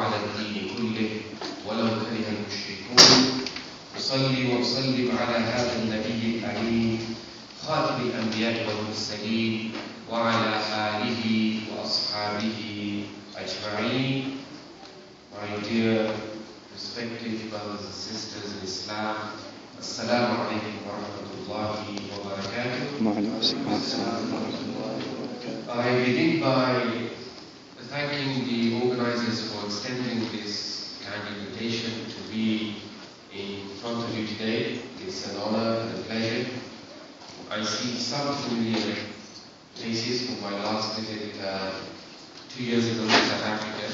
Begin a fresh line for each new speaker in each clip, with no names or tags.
على الدين كله ولو كره المشركون. أصلي وأسلم على هذا النبي الأمين خاتم الأنبياء والمرسلين وعلى آله وأصحابه أجمعين. My dear respected brothers and sisters in Islam, Assalamu alaikum wa rahmatullahi wa barakatuh. I begin by thanking the organizers for extending this kind invitation to be in front of you today. It's an honor and a pleasure. I see some familiar faces from my last visit 2 years ago to South Africa,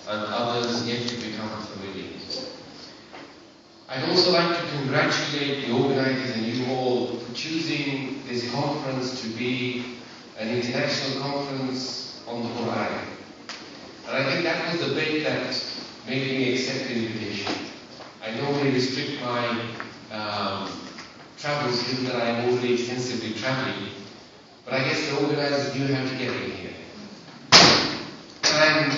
and others yet to become familiar. I'd also like to congratulate the organizers and you all for choosing this conference to be an international conference on the Qur'an. And I think that was the bait that made me accept the invitation. I normally restrict my travels given that I'm already extensively traveling, but I guess the organizers knew how to get me here. And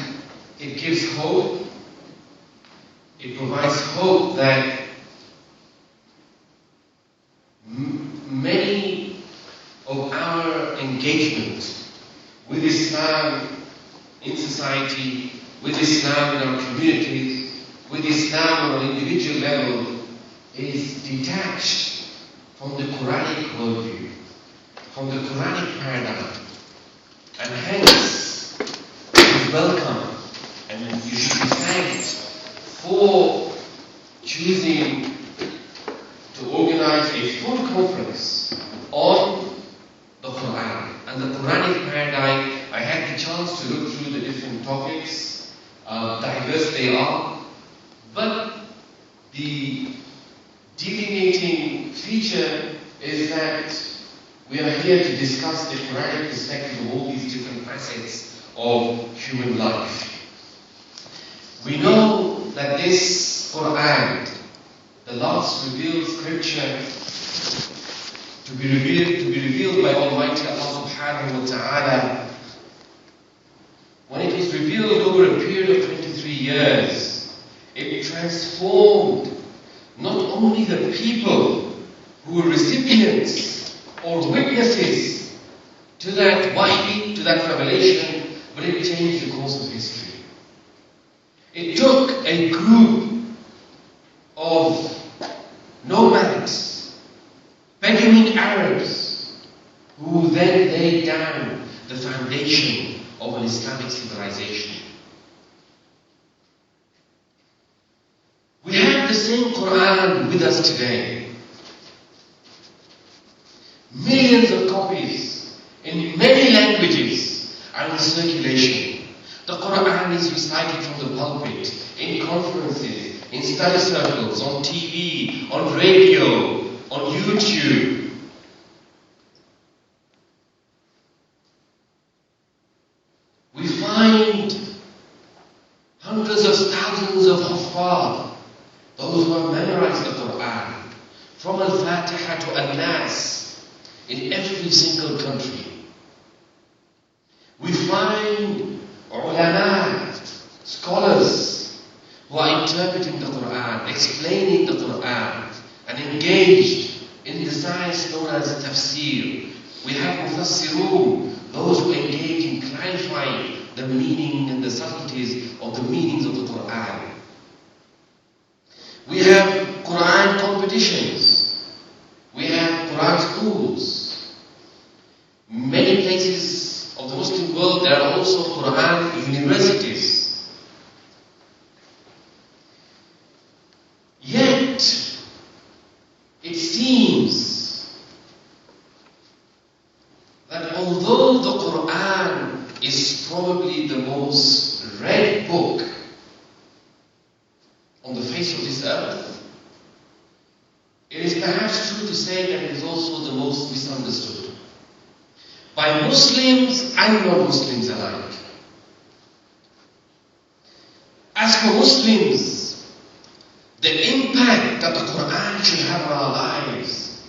it gives hope, it provides hope that many of our engagement with Islam in society, with Islam in our communities, with Islam on an individual level is detached from the Quranic worldview, from the Quranic paradigm, and hence is welcome and you should be thanked for choosing to organize a full conference on the Quran and the Quranic paradigm. I had the chance to look through the different topics, diverse they are, but the delineating feature is that we are here to discuss the Quranic perspective of all these different facets of human life. We know that this Qur'an, the last revealed scripture to be revealed by Almighty Allah subhanahu wa ta'ala, when it was revealed over a period of 23 years, it transformed not only the people who were recipients or witnesses to that wahy, to that revelation, but it changed the course of history. It took a group of nomads, Bedouin Arabs, who then laid down the foundation of an Islamic civilization. We have the same Quran with us today. Millions of copies in many languages are in circulation. The Quran is recited from the pulpit, in conferences, in study circles, on TV, on radio, on YouTube. We find hundreds of thousands of Huffaz, those who have memorized the Quran, from Al-Fatiha to Al-Nas, in every single country. We find ulama, scholars, who are interpreting the Quran, explaining the Quran, and engaged in the science known as tafsir. We have mufassirun, those who engage in clarifying the meaning and the subtleties of the meanings of the Quran. We have Quran competitions. We have Quran schools. Many places of the Muslim world there are also Quran universities. Yet, it seems that although the Quran is probably the most read book on the face of this earth, it is perhaps true to say that it is also the most misunderstood by Muslims and non-Muslims alike. As for Muslims, the impact that the Quran should have on our lives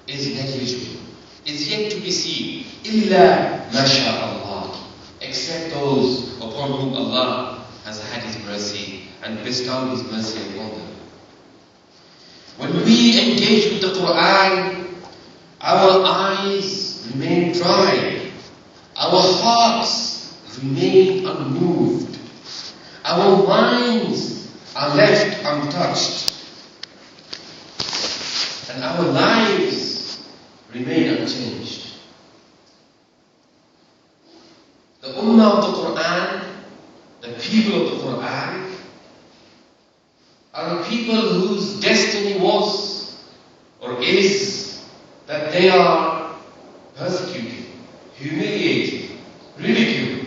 is negligible. It's yet to be seen. Illa masha'Allah, except those upon whom Allah has had His mercy. and bestow His mercy upon them. When we engage with the Qur'an, our eyes remain dry, our hearts remain unmoved, our minds are left untouched, and our lives remain unchanged. The Ummah of the Qur'an, the people of the Qur'an, are people whose destiny was or is that they are persecuted, humiliated, ridiculed.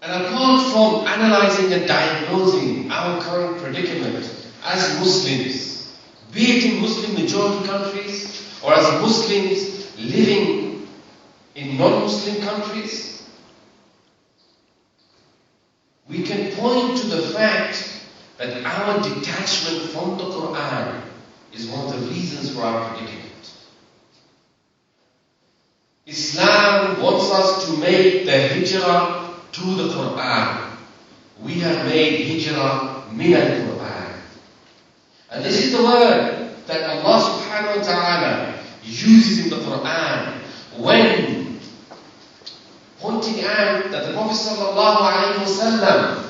And apart from analyzing and diagnosing our current predicament as Muslims, be it in Muslim majority countries or as Muslims living in non-Muslim countries, we can point to the fact that our detachment from the Qur'an is one of the reasons for our predicament. Islam wants us to make the hijrah to the Qur'an. We have made hijrah min al-Qur'an. And this is the word that Allah subhanahu wa ta'ala uses in the Qur'an when pointing out that the Prophet sallallahu alayhi wasallam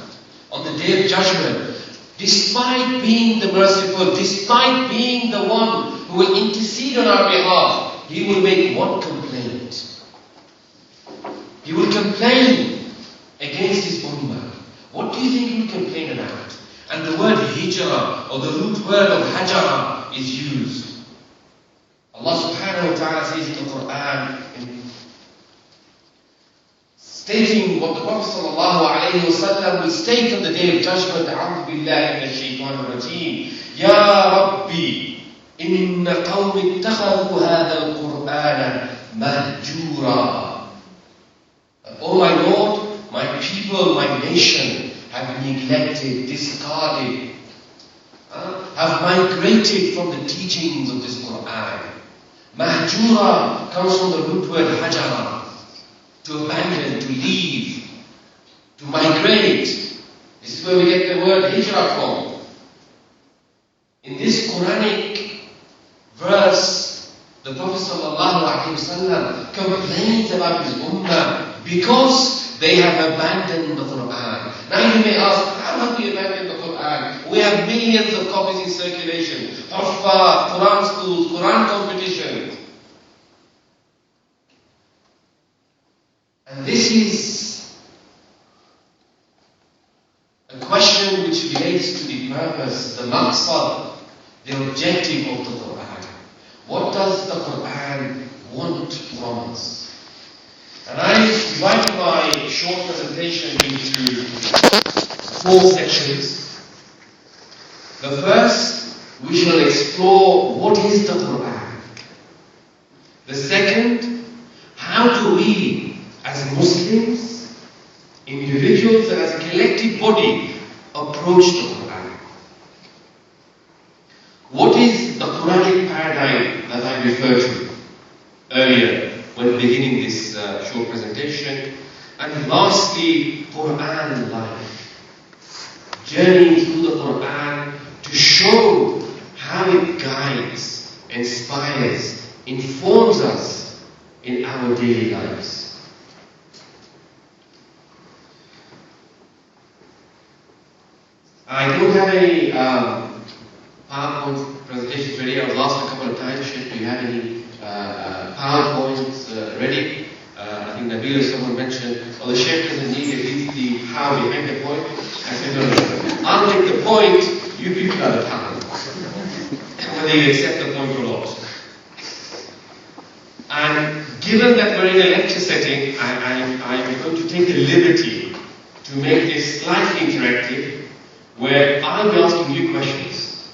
on the Day of Judgment, despite being the merciful, despite being the one who will intercede on our behalf, he will make one complaint. He will complain against his ummah. What do you think he will complain about? And the word hijrah, or the root word of hajara, is used. Allah subhanahu wa ta'ala says in the Qur'an, stating what the Prophet sallallahu alayhi wa sallam will state on the Day of Judgment, أعوذ بالله من الشيطان الرجيم يا ربي إن قوم اتخذوا هذا القرآن مهجورا. Oh my Lord, my people, my nation have neglected, discarded, have migrated from the teachings of this Qur'an. Mahjura comes from the root word hajara, to abandon, to leave, to migrate. This is where we get the word hijrah from. In this Quranic verse, the Prophet ﷺ complains about his ummah because they have abandoned the Qur'an. Now you may ask, how have we abandoned the Qur'an? We have millions of copies in circulation, Haffa, Quran schools, Quran competitions. And this is a question which relates to the purpose, the maqsad, the objective of the Qur'an. What does the Qur'an want from us? And I divided my short presentation into 4 sections. The first, we shall explore what is the Qur'an. The second, how do we as Muslims, individuals and as a collective body approach the Qur'an? What is the Quranic paradigm that I referred to earlier when beginning this short presentation? And lastly, Qur'an life. Journeying through the Qur'an to show how it guides, inspires, informs us in our daily lives. I don't have any PowerPoint presentations ready. I was asked a couple of times, Shaykh, do you have any PowerPoints ready? I think Nabil or someone mentioned, well, the Shaykh doesn't need at least the how behind the point. I said, no, I'll make the point, you people are the power. Whether you accept the point or not. And given that we're in a lecture setting, I'm going to take the liberty to make this slightly interactive, where I'll be asking you questions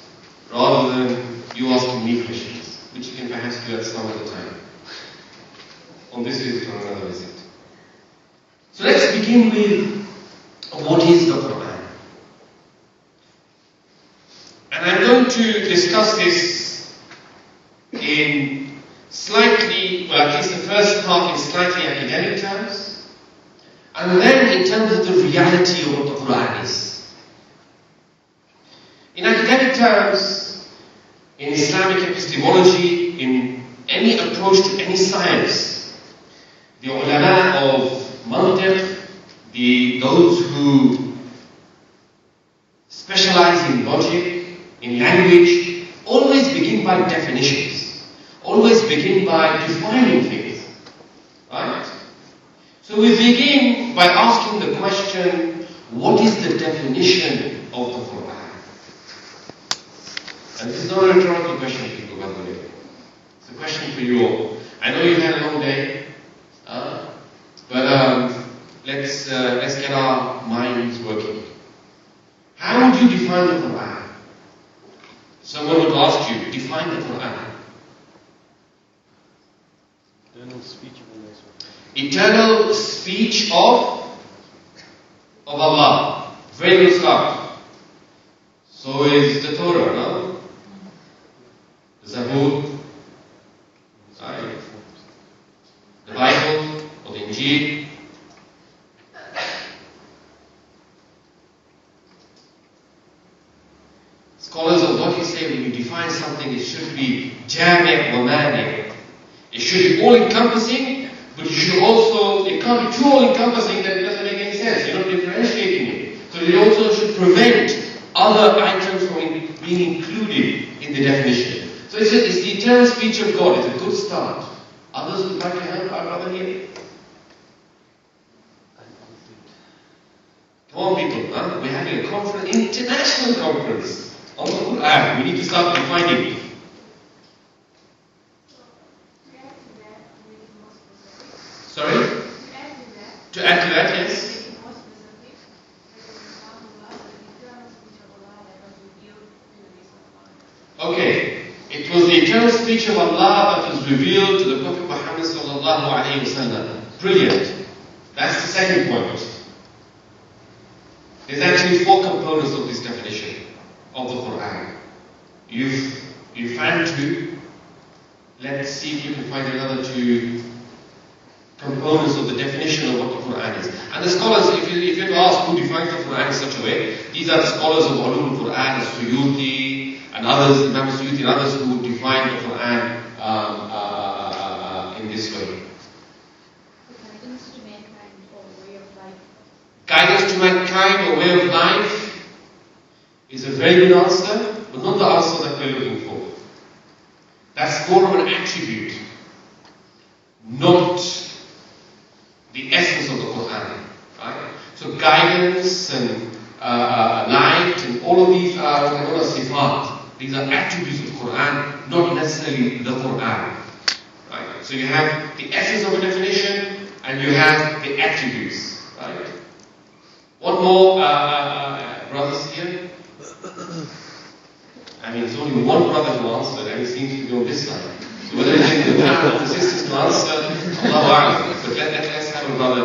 rather than you asking me questions, which you can perhaps do at some other time. On this visit or another visit. So let's begin with what is the Qur'an. And I'm going to discuss this in slightly, well, at least the first half in slightly academic terms, And then in terms of the reality of what the Qur'an is. In academic terms, in Islamic epistemology, in any approach to any science, the ulama of mantiq, those who specialize in logic, in language, always begin by definitions, always begin by defining things, right? So we begin by asking the question, what is the definition of the Qur'an? And this is not a rhetorical question, people, by the way. It's a question for you all. I know you've had a long day, but let's get our minds working. How would you define the Qur'an? Someone would ask you, define the Qur'an.
Eternal speech of Allah.
Eternal speech of Allah. Very good start. So is the Torah, no? The Zabur, right? The Bible, or the Injil. Scholars of what you say when you define something, it should be jami' wa mani'. It should be all-encompassing, but you should also, it can't be too all-encompassing that it doesn't make any sense. You're not differentiating it. So it also should prevent other items from being included in the definition. So it's the eternal speech of God. It's a good start. Others would like to help our brother here? Come on, people. We're having a conference, international conference on the Qur'an. We need to start defining it. Sorry? To add to that, yes. Okay. It was the eternal speech of Allah that was revealed to the Prophet Muhammad sallallahu alayhi wasallam. Brilliant. That's the second point. There's actually 4 components of this definition of the Qur'an. You've found 2. Let's see if you can find another 2 components of the definition of what the Qur'an is. And the scholars, if you ask who defines the Qur'an in such a way, these are the scholars of Ulum al-Qur'an, Suyuti, and others, Imam Suyuti and others who define the Qur'an in this way.
Guidance to mankind or way of life.
Guidance to mankind or way of life is a very good answer, but not the answer that we're looking for. That's more of an attribute, not the essence of the Qur'an. Right? So guidance and light and all of these are known as sifat. These are attributes of the Qur'an, not necessarily the Qur'an. Right? So you have the essence of a definition and you have the attributes. Right? One more, brothers here. I mean, it's only one brother who answered, and he seems to be on this side. So whether it's in the path of the sisters to answer, Allahu A'lam. But let's have a brother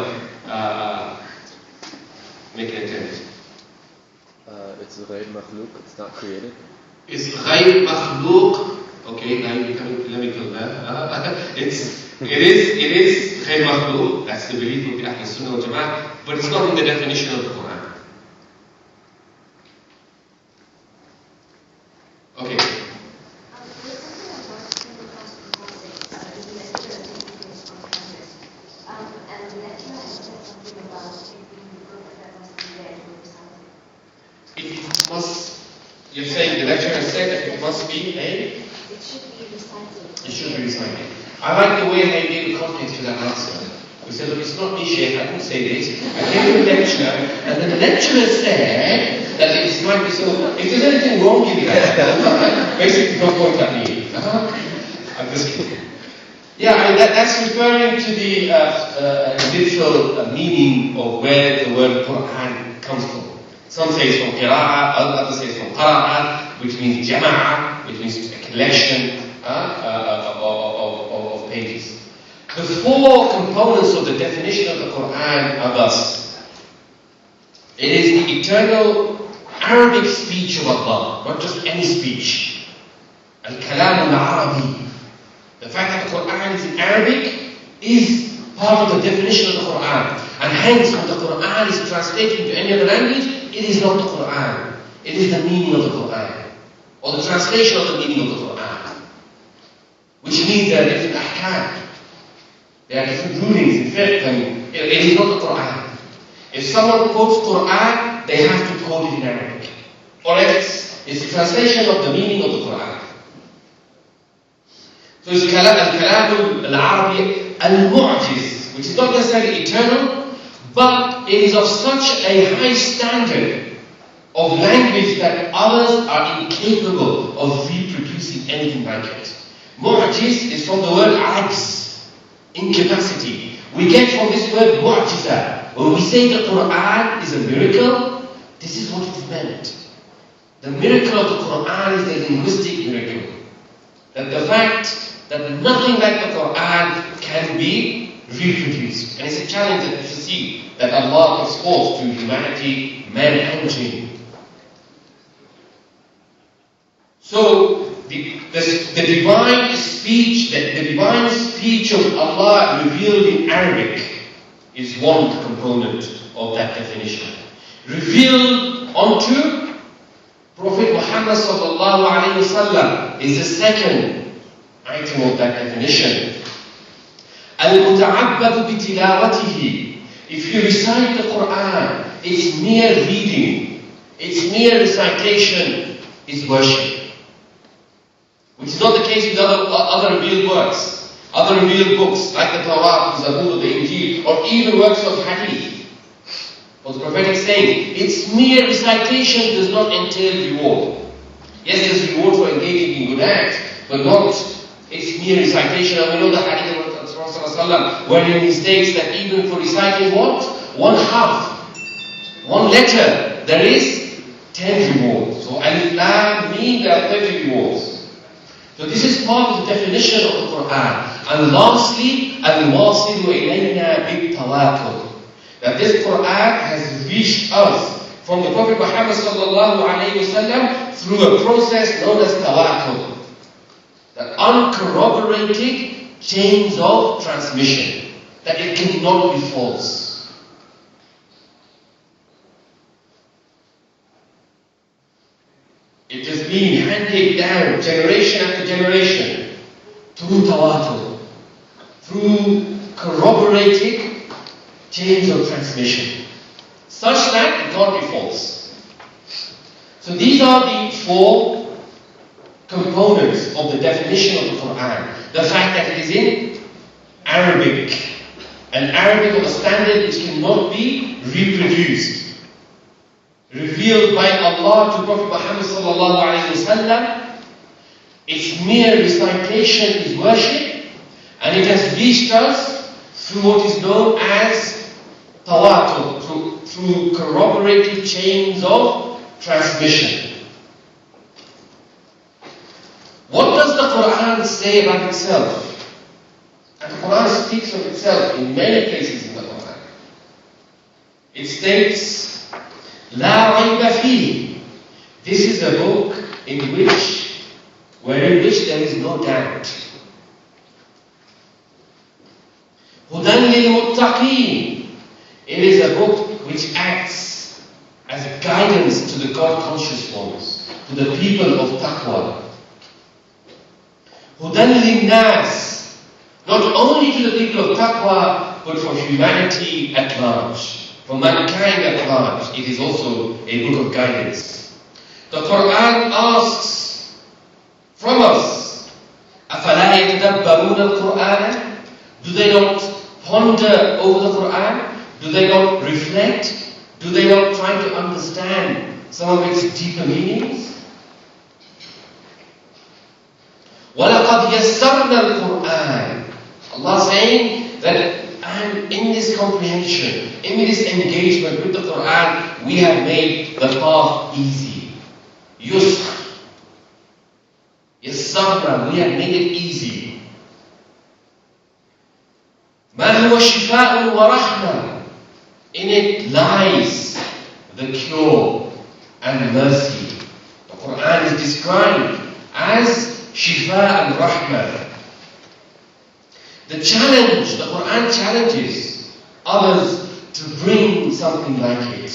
make an attempt.
It's غير مخلوق, it's not created.
It's غير مخلوق. Okay, now you're becoming polemical there. It is غير مخلوق. That's the belief of the Ahl Sunnah wal Jama'ah, but it's not in the definition of the Quran. Okay. It must, you're saying the lecturer said that it must be a?
It should be recited.
It should be recited. I like the way they gave context to that answer. We said, look, it's not me, Shaykh, I didn't say this. I gave a lecture, and then the lecturer said that it might be so. If there's anything wrong with that, basically don't point at me. I'm just kidding. Yeah, I mean, that's referring to the literal meaning of where the word Qur'an comes from. Some say it's from qira'ah, others say it's from qara'ah, which means jama'ah, which means a collection of pages. The 4 components of the definition of the Qur'an are thus. It is the eternal Arabic speech of Allah, not just any speech. Al-Kalam al-Arabi. The fact that the Qur'an is in Arabic is part of the definition of the Qur'an. And hence, when the Qur'an is translated into any other language, it is not the Qur'an. It is the meaning of the Qur'an, or the translation of the meaning of the Qur'an. Which means there are different ahkam. There are different rulings in fiqh, and it is not the Qur'an. If someone quotes Qur'an, they have to quote it in Arabic. Or else, it's a translation of the meaning of the Qur'an. So it's al-kalam al-arabi al-mu'jiz, which is not necessarily eternal, but it is of such a high standard of language that others are incapable of reproducing anything like it. Mu'jiz is from the word ajz, incapacity. We get from this word mu'jiza. When we say the Qur'an is a miracle, this is what it is meant. The miracle of the Qur'an is the linguistic miracle. That the fact that nothing like the Qur'an can be reproduced. And it's a challenge that you should see that Allah puts forth to humanity, man and jinn. So the divine speech, the divine speech of Allah revealed in Arabic is one component of that definition. Revealed unto Prophet Muhammad sallallahu alaihi wasallam is the second item of that definition. Al-muta'abbadu bitilawatihi. If you recite the Qur'an, it's mere reading, it's mere recitation, is worship. Which is not the case with other revealed works, other revealed books like the Torah, the Zabur, the Injil, or even works of Hadith. What the Prophet is saying, its mere recitation does not entail reward. Yes, there's reward for engaging in good acts, but not its mere recitation. And we know the Hadith of the Prophet wherein he states that even for reciting what? One harf, one letter, there is 10 rewards. So Alif Lam Mim, there are 30 rewards. So this is part of the definition of the Qur'an. And lastly, al-wasilu ilayna bit-tawakkul. That this Qur'an has reached us from the Prophet Muhammad sallallahu alayhi wasallam through a process known as tawakkul. That uncorroborated chains of transmission. That it cannot be false. It has been handed down generation after generation through tawakkul, through corroborated chains of transmission, such that it cannot be false. So these are the four components of the definition of the Qur'an. The fact that it is in Arabic, and Arabic of a standard which cannot be reproduced. Revealed by Allah to Prophet Muhammad sallallahu alayhi wasallam, its mere recitation is worship, and it has reached us through what is known as tawakkul, through corroborated chains of transmission. What does the Qur'an say about itself? And the Qur'an speaks of itself in many places in the Qur'an. It states, La rayba fihi. This is a book wherein which there is no doubt. Hudan lil muttaqeen. It is a book which acts as a guidance to the God-conscious ones, to the people of taqwa. Hudan lil nas. Not only to the people of taqwa, but for humanity at large. For mankind at large, it is also a book of guidance. The Qur'an asks from us, أَفَلَا يَتَدَبَّرُونَ الْقُرْآنَ? Do they not ponder over the Qur'an? Do they not reflect? Do they not try to understand some of its deeper meanings? وَلَقَدْ يَسَّرْنَا الْقُرْآنَ. Allah saying that and in this comprehension, in this engagement with the Qur'an, we have made the path easy. Yusr. Yassarna, we have made it easy. مَا هُوَ شِفَاءٌ وَرَحْمَةٌ. In it lies the cure and mercy. The Qur'an is described as shifa and rahmah. The challenge, the Qur'an challenges others to bring something like it.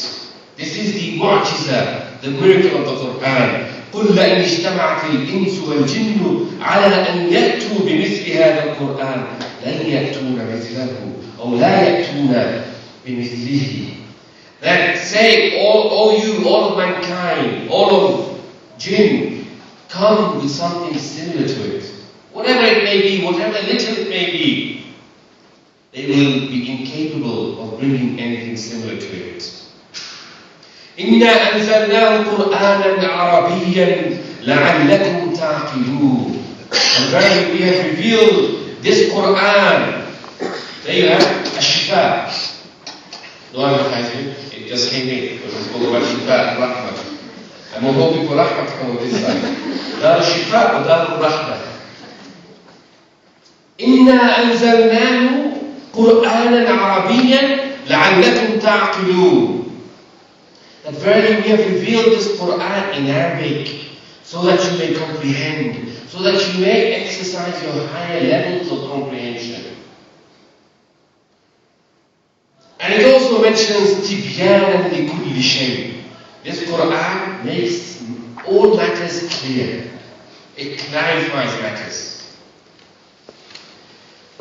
This is the mu'jiza, the miracle of the Qur'an. قل لئن اجتمعت الإنس والجن على أن يأتوا بمثل هذا القرآن لن يأتون مثله أو لا يأتون بمثله. That say, all of mankind, all of jinn, come with something similar to it. Whatever it may be, whatever little it may be, they will be incapable of bringing anything similar to it. إِنَّا أَنزَلْنَاهُ قُرْآنًا عَرَبِيًّا لَعَلَّكُمْ تَعْقِلُونَ. And verily we have revealed this Qur'an. There you have Ash-Shifa. No advertising, it just came in. It was called Shifa and Rahmah. And we're hoping for Rahmah to come on this side. Dar Shifa or Dar Rahmah. إِنَّا أَنزَلْنَاهُ قُرْآنًا عَرَبِيًّا لَعَلَّكُمْ تَعْقِلُونَ. That verily we have revealed this Qur'an in Arabic so that you may comprehend, so that you may exercise your higher levels of comprehension. And it also mentions تِبْيَانًا لِكُلِّ شَيْءٍ. This Qur'an makes all matters clear. It clarifies matters.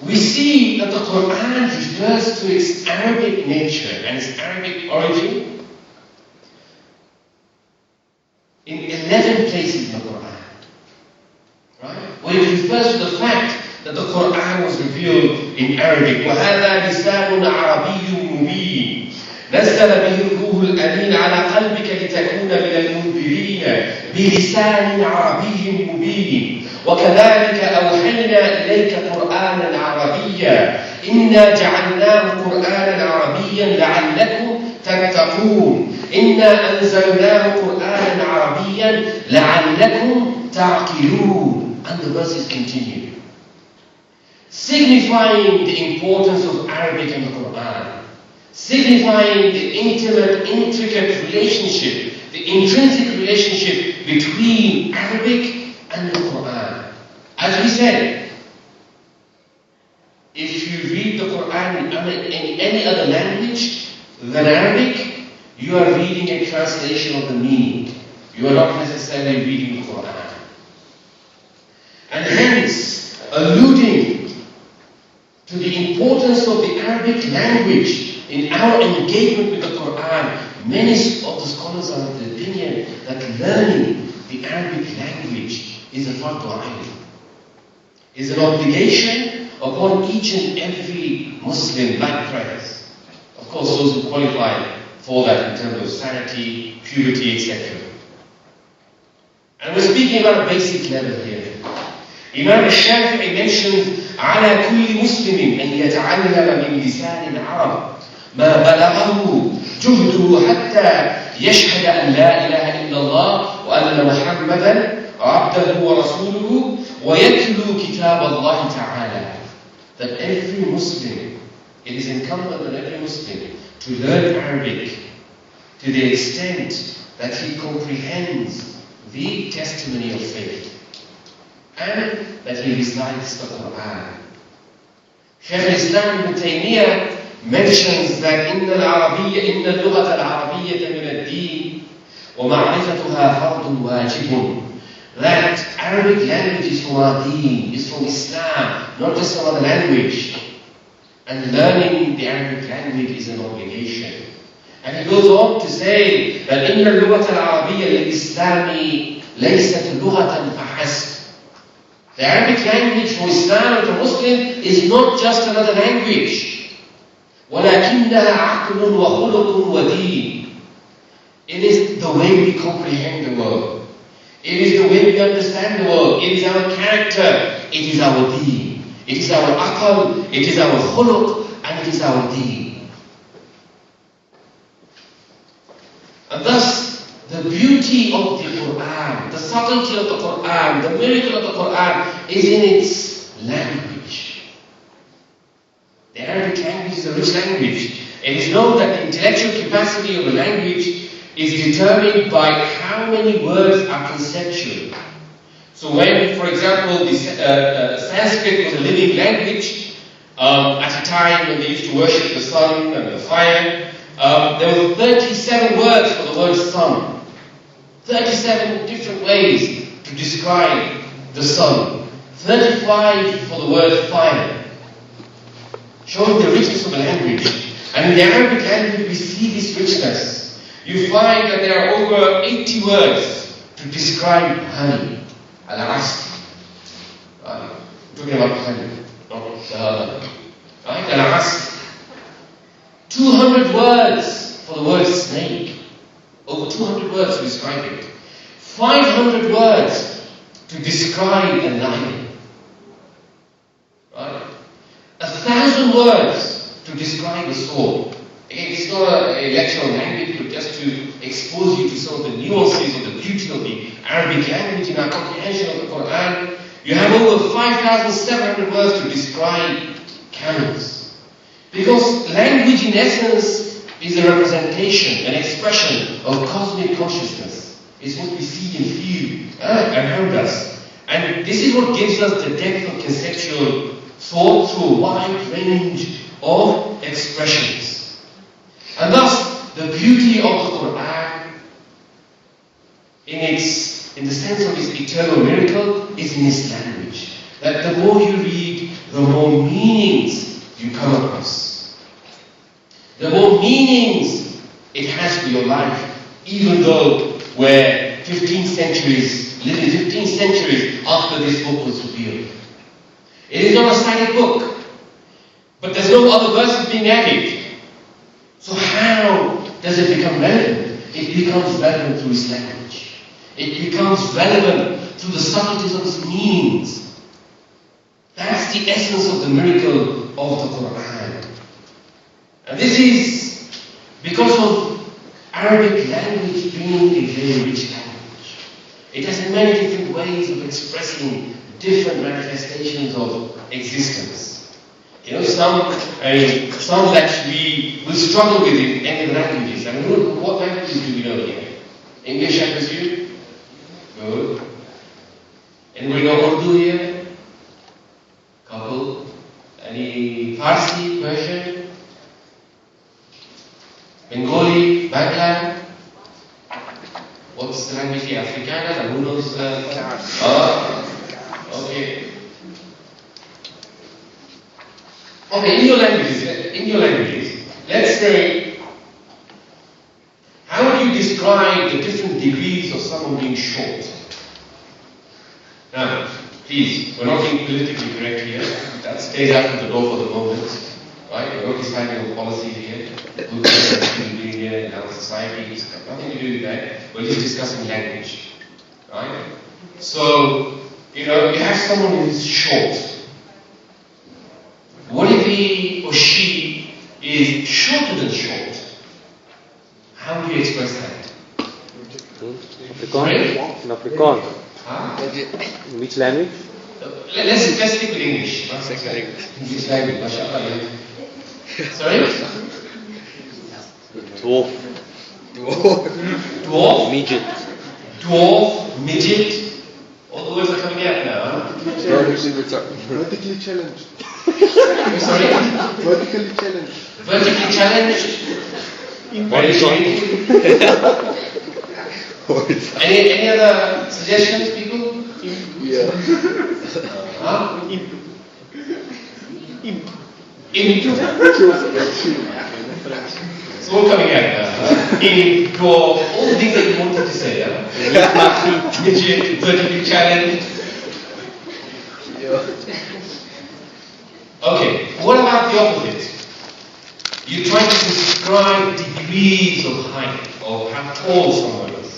We see that the Qur'an refers to its Arabic nature and its Arabic origin in 11 places in the Qur'an. Right? Where it refers to the fact that the Qur'an was revealed in Arabic. وَهَذَا لِسَانٌ عَرَبِيٌّ مُبِينٌ نَزَّلَ بِهِ الرُّوحُ الْأَمِينُ عَلَى قَلْبِكَ لِتَكُونَ مِنَ الْمُنذِرِينَ بِلِسَانٍ عَرَبِيٍّ مُبِينٍ وَكَذَلِكَ أَوْحَيْنَا إِلَيْكَ قُرْآنًا عَرَبِيًّا إِنَّا جَعَلْنَاهُ قُرْآنًا عَرَبِيًّا لَعَلَّكُمْ تَتَّقُونَ إِنَّا أَنزَلْنَاهُ قُرْآنًا عَرَبِيًّا لَعَلَّكُمْ تَعْقِلُونَ. And the verses continue, signifying the importance of Arabic in the Qur'an, signifying the intimate, intricate relationship, the intrinsic relationship between Arabic and the Qur'an. As we said, if you read the Qur'an in any other language than Arabic, you are reading a translation of the meaning. You are not necessarily reading the Qur'an. And hence, alluding to the importance of the Arabic language in our engagement with the Qur'an, many of the scholars are of the opinion that learning the Arabic language is a fard ayn, is an obligation upon each and every Muslim, like prayers. Of course, those who qualify for that in terms of sanity, purity, etc. And we're speaking about a basic level here. Imam al-Shafi'i mentions على كل مسلم أن يتعلم من لسان العرب ما بلغه جهده حتى يشهد أن لا إله إلا الله وأن محمدا عبده ورسوله ويتلو كتاب الله تعالى. That every Muslim, it is incumbent on every Muslim to learn Arabic to the extent that he comprehends the testimony of faith and that he recites the Qur'an. Shaykh al-Islam ibn Taymiyyah mentions that إن اللغة العربية من الدين ومعرفتها فرض واجب. That Arabic language is from our deen, is from Islam, not just some other language. And learning the Arabic language is an obligation. And he goes on to say that إن اللغة العربية للإسلام ليست لغة فحسب. The Arabic language for Islam and for Muslim is not just another language. وَلَكِنَّهَا عَقْلٌ وَخُلُقٌ وَدِينٌ. It is the way we comprehend the world. It is the way we understand the world. It is our character. It is our deen. It is our aql. It is our khuluq. And it is our deen. And thus, the beauty of the Qur'an, the subtlety of the Qur'an, the miracle of the Qur'an is in its language. The Arabic language is a rich language. It is known that the intellectual capacity of a language is determined by how many words are conceptual. So when, for example, Sanskrit was a living language, At a time when they used to worship the sun and the fire, there were 37 words for the word sun. 37 different ways to describe the sun. 35 for the word fire. Showing the richness of the language. And in the Arabic language we see this richness. You find that there are over 80 words to describe honey. Al-asr. Talking about honey. Right? Al-asr. 200 words for the word snake. Over 200 words to describe it. 500 words to describe a lion. Right? 1,000 words to describe a sword. Again, it's not a lecture on language, but just to expose you to some of the nuances of the beauty of the Arabic language in our comprehension of the Qur'an. You have over 5,700 words to describe camels. Because language in essence is a representation, an expression of cosmic consciousness. It's what we see and feel around us. And this is what gives us the depth of conceptual thought through a wide range of expressions. And thus, the beauty of the Qur'an, in the sense of its eternal miracle, is in its language. That the more you read, the more meanings you come across. The more meanings it has for your life, even though we're 15 centuries, living 15 centuries after this book was revealed. It is not a static book, but there's no other verses being added. So how does it become relevant? It becomes relevant through its language. It becomes relevant through the subtleties of its meanings. That's the essence of the miracle of the Qur'an. And this is because of Arabic language being a very rich language. It has many different ways of expressing different manifestations of existence. You know, some that we will struggle with in any languages. I mean, what languages do we know here? English, I presume? Good. Anybody know Urdu here? Couple. Any Farsi, Persian? Bengali, Bangla? What's the language here? Afrikaans? Who knows? Okay. Okay, in your languages, let's say, how do you describe the different degrees of someone being short? Now, please, we're not being politically correct here. That stays out of the door for the moment. Right? We're not deciding on policy here. We're doing here in our society. It's got nothing to do with that. We're just discussing language. Right? So, you have someone who is short. What if he or she is shorter than short? How do you express that?
Afrikaans.
Huh?
In which language?
Let's stick with English. English language, mashallah. Sorry?
Dwarf.
Dwarf?
Midget.
Dwarf, midget. All the words are coming out now.
Vertically challenged.
Sorry?
Vertically challenged.
Vertically challenged. Any other suggestions, people?
Yeah.
Huh? It's all coming out now. Dwarf, all the things that you wanted to say. Midget, vertically challenged. Okay, what about the opposite? You're trying to describe degrees of height, of how tall someone is.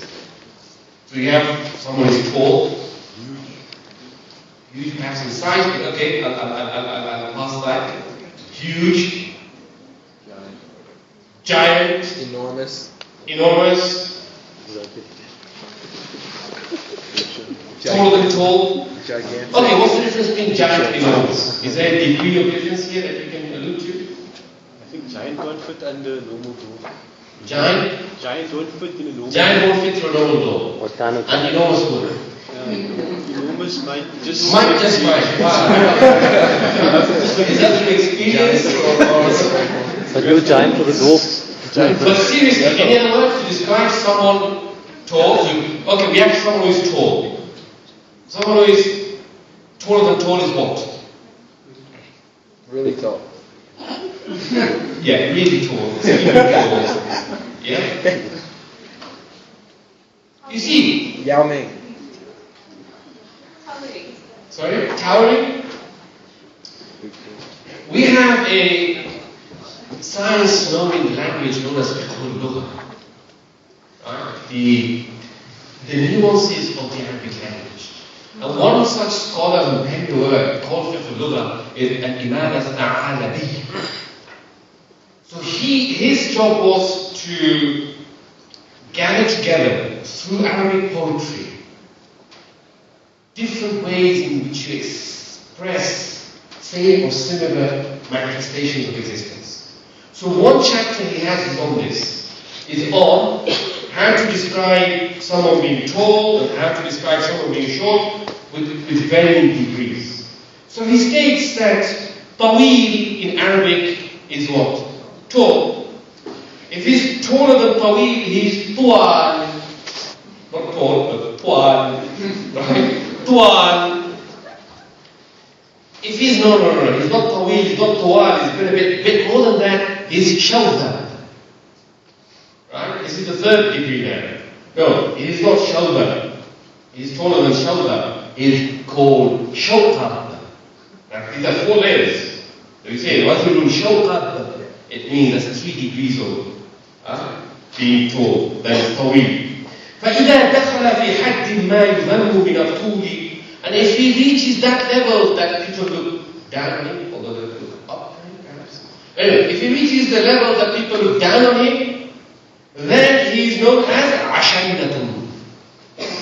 So you have someone who's tall, huge perhaps in size, but okay, I'll pass that. Huge, giant,
Enormous.
taller than tall.
Gigantic.
Okay, what's the difference between giant and enormous? Is there a degree of difference here that you can allude to?
I think giant don't fit under normal door.
Giant
Giant don't fit in a normal
won't fit through a normal door.
What kind of
And enormous would.
Enormous just might. Just
might. Wow. Is that an experience or?
But you're giant for the dwarf.
But seriously, any other word to describe someone tall? Okay, we have someone who is tall. Someone who is taller than tall is what?
Really tall.
Yeah, really tall. Tall. Yeah? You see?
Yao Ming.
Towering.
Sorry? Towering? We have a science-knowing language known as Lugha. The nuances of the Arabic language. And one such scholar who penned the word called Lugha is Al-Imam al-Arabi. So his job was to gather together through Arabic poetry different ways in which you express same or similar manifestations of existence. So one chapter he has is on this, is on how to describe someone being tall and how to describe someone being short with varying degrees. So he states that Tawil in Arabic is what? Tall. If he's taller than Tawil, he's Tual. Not tall, but Tual. Right? Tual. If he's no, he's not Tawil, he's not Tual, he's been a bit more than that, he's Shawdha. Right? This is the third degree now. No, he's not Shawdha. He's taller than Shawdha. He's called Shawqab. These are 4 layers. So you say, Rajulun Shawqab. It means that's 3 degrees of being tall. That is Tawil. فإذا دخل في حد ما يذم من الطول, and if he reaches that level that people look down on him, although they look up on him perhaps. Anyway, if he reaches the level that people look down on him, then he is known as Ashandatun.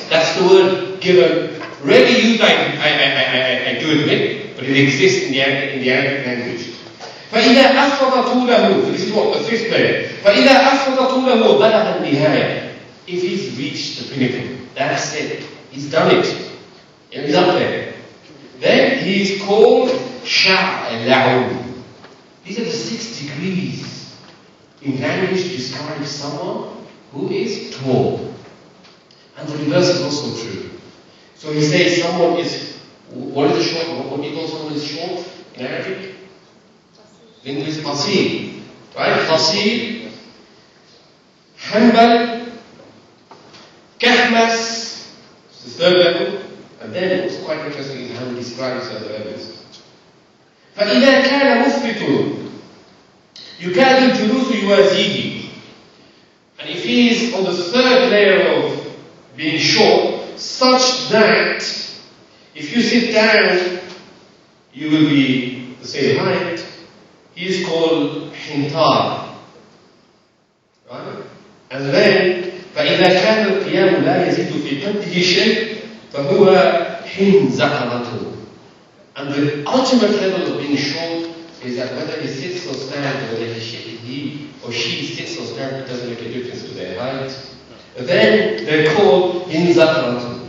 That's the word given, rarely used, I do admit, but it exists in the Arabic language. فإذا أفض طوله, this is what the 5th layer. فإذا أفض طوله بلغ النهاية. If he's reached the pinnacle, that's it. He's done it. He's up there. Then he's called Sha'la'un. These are the 6 degrees in language to describe someone who is tall. And the reverse is also true. So he says someone is, what is a short, what do you call someone is short in Arabic? In English, Qasil. Right? Qasil, Hanbal, Kahmas, the 3rd level, and then what's quite interesting is how he describes the other levels. فإذا كان مفرط يكاد الجلوس يوازيه. And if he is on the 3rd layer of being short, such that if you sit down, you will be the same height, he is called Hintar. Right? And then فإذا كان القيام لا يزيد في قده شيء فهو حنزقرة. And the ultimate level of being short is that whether he sits or stands, whether he or she sits or stands, it doesn't make a difference to their height. Then they're called hinzaqaratu.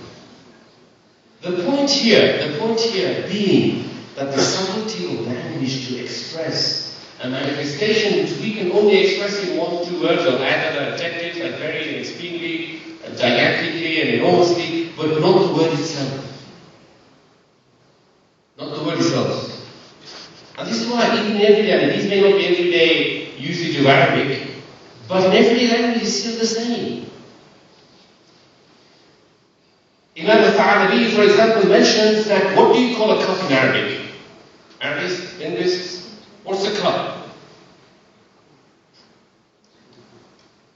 The point here being that the subtlety of language to express a manifestation which we can only express in 1 or 2 words or add other adjectives like very extremely, gigantically and enormously, but not the word itself. Not the word itself. And this is why even in everyday, and these may not be everyday usage of Arabic, but in everyday language it's still the same. Imam al-Tha'alabi, for example, mentions that what do you call a cup in Arabic? Arabic, linguists, what's a cup?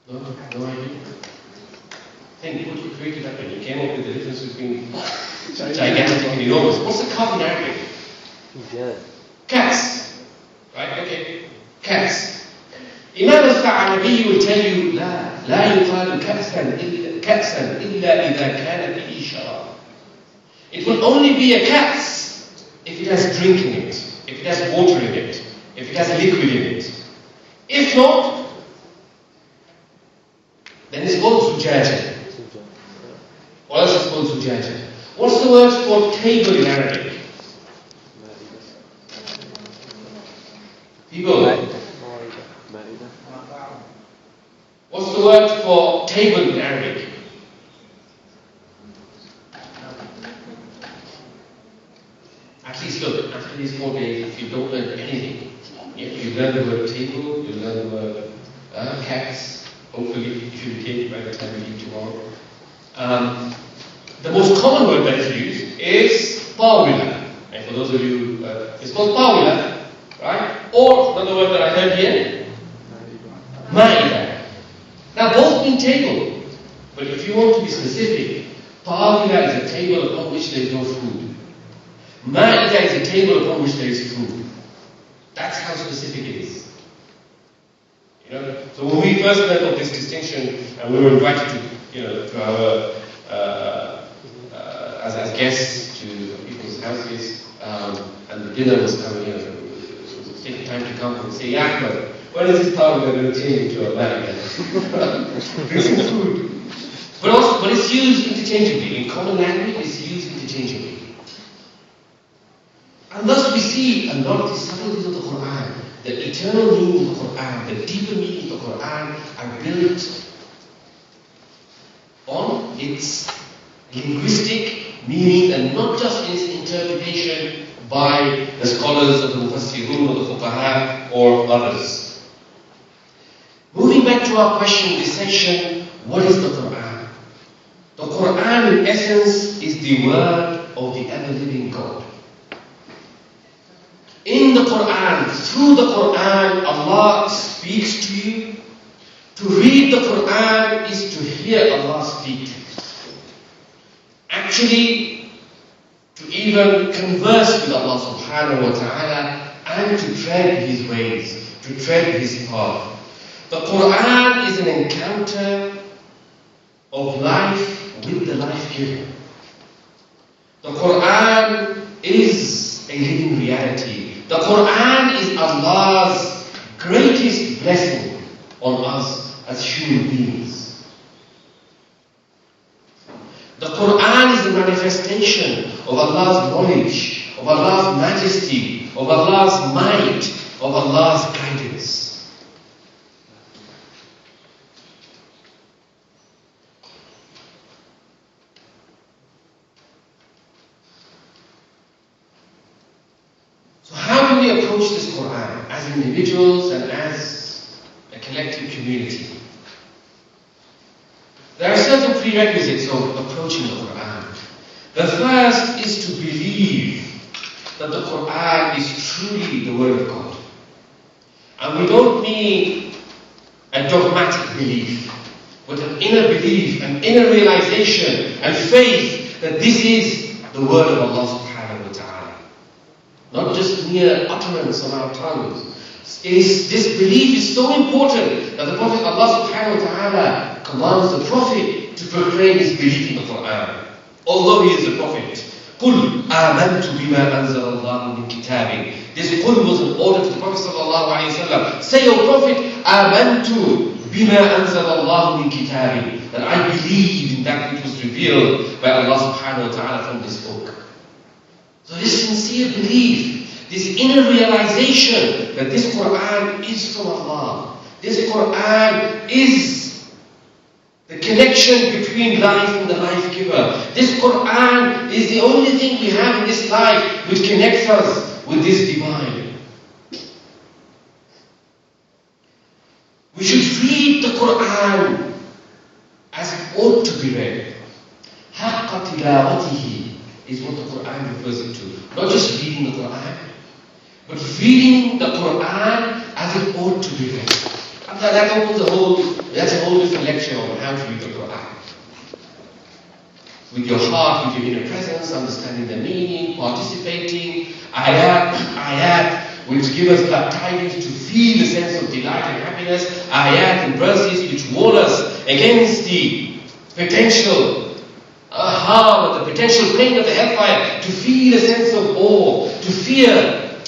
No idea. Think, what you created that when you came up with the difference between gigantic and enormous. What's a cup in Arabic?
Yeah.
Cats. Right, okay. Cats. Imam al-Tha'alabi will tell you, لا يقال كأسا إلا إذا كان به شراب. It will only be a cats if it has drink in it, if it has water in it, if it has liquid in it. If not, then it's called zujaja. Or else it's called zujaja. What's the word for table in Arabic? People. What's the word for table in Arabic? At least look, after these 4 days, if you don't learn anything, if you learn the word table, you learn the word cats, hopefully if you retain it by the time we leave tomorrow. The most common word that is used is tawila. And for those of you, it's called tawila, right? Or another word that I heard here, ma'ida. Now both mean table, but if you want to be specific, tawila is a table upon which there is no food. Ma'ida is a table upon which there is food. That's how specific it is. You know? So when we first learned of this distinction, and we were invited to, to our as guests to people's houses, and the dinner was coming, it was taking time to come and say, yeah, but when is this power going to change into a Ma'ida? Bring some food. But it's used interchangeably. In common language, it's used interchangeably. And thus we see a lot of the subtleties of the Qur'an, the eternal meaning of the Qur'an, the deeper meaning of the Qur'an are built on its linguistic meaning and not just in its interpretation by the scholars of the Mufassirun or the Fuqaha or others. Moving back to our question in this section, what is the Qur'an? The Qur'an in essence is the word of the ever-living God. In the Qur'an, through the Qur'an, Allah speaks to you. To read the Qur'an is to hear Allah speak to you. Actually, to even converse with Allah subhanahu wa ta'ala and to tread His ways, to tread His path. The Qur'an is an encounter of life with the life giver. The Qur'an is a living reality. The Qur'an is Allah's greatest blessing on us as human beings. The Qur'an is a manifestation of Allah's knowledge, of Allah's majesty, of Allah's might, of Allah's guidance. So how do we approach this Qur'an as individuals and as a collective community? There are certain prerequisites of approaching the Qur'an. The first is to believe that the Qur'an is truly the Word of God. And we don't mean a dogmatic belief, but an inner belief, an inner realization and faith that this is the Word of Allah subhanahu wa ta'ala. Not just mere utterance on our tongues. This belief is so important that the Prophet Allah subhanahu wa ta'ala commands the Prophet to proclaim his belief in the Qur'an. Although he is a Prophet. قُلْ آمَنْتُ بِمَا أَنزَلَ اللَّهُ مِنْ كِتَابٍ. This qul was an order to the Prophet sallallahu alayhi wa sallam. Say, O Prophet, آمَنْتُ بِمَا أَنزَلَ اللَّهُ مِنْ كِتَابٍ. That I believe in that which was revealed by Allah subhanahu wa ta'ala from this book. So this sincere belief, this inner realization that this Qur'an is from Allah. This Qur'an is the connection between life and the life giver. This Qur'an is the only thing we have in this life which connects us with this divine. We should read the Qur'an as it ought to be read. حَقَّ تِلَاوَتِهِ is what the Qur'an refers it to. Not just reading the Qur'an, but reading the Qur'an as it ought to be read. That's a whole different lecture on how to read the Qur'an. With your heart, with your inner presence, understanding the meaning, participating, ayat, which give us glad tidings to feel the sense of delight and happiness, ayat and verses which warn us against the potential harm and the potential pain of the hellfire, to feel a sense of awe, to fear,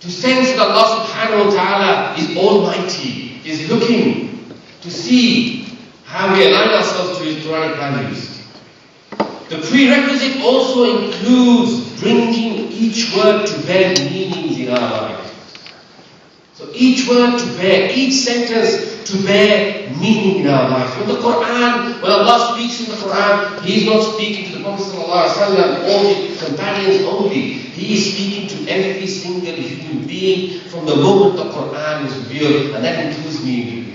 to sense that Allah subhanahu wa ta'ala is almighty, is looking to see how we align ourselves to His Quranic values. The prerequisite also includes bringing each word to bear meanings in our life. So each word to bear, each sentence to bear meaning in our life. When Allah speaks in the Qur'an, He is not speaking to the Prophet ﷺ or His companions only. He is speaking to every single human being from the moment the Qur'an is revealed, and that includes me and you.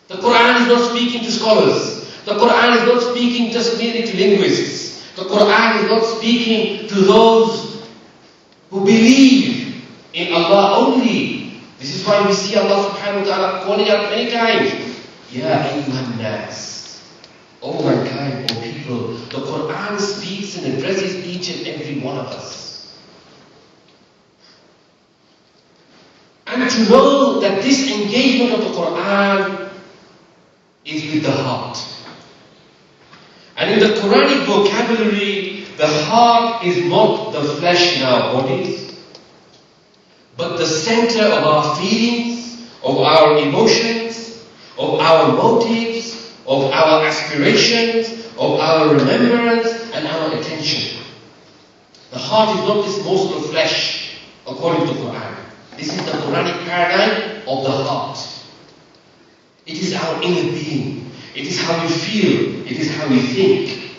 The Qur'an is not speaking to scholars. The Qur'an is not speaking just merely to linguists. The Qur'an is not speaking to those who believe in Allah only. This is why we see Allah subhanahu wa ta'ala calling out many times, Ya ayyuhan nas, O mankind, O people. The Qur'an speaks and addresses each and every one of us. And to know that this engagement of the Qur'an is with the heart. And in the Quranic vocabulary, the heart is not the flesh in our bodies, but the center of our feelings, of our emotions, of our motives, of our aspirations, of our remembrance and our attention. The heart is not this morsel of flesh, according to the Quran. This is the Quranic paradigm of the heart. It is our inner being. It is how we feel. It is how we think.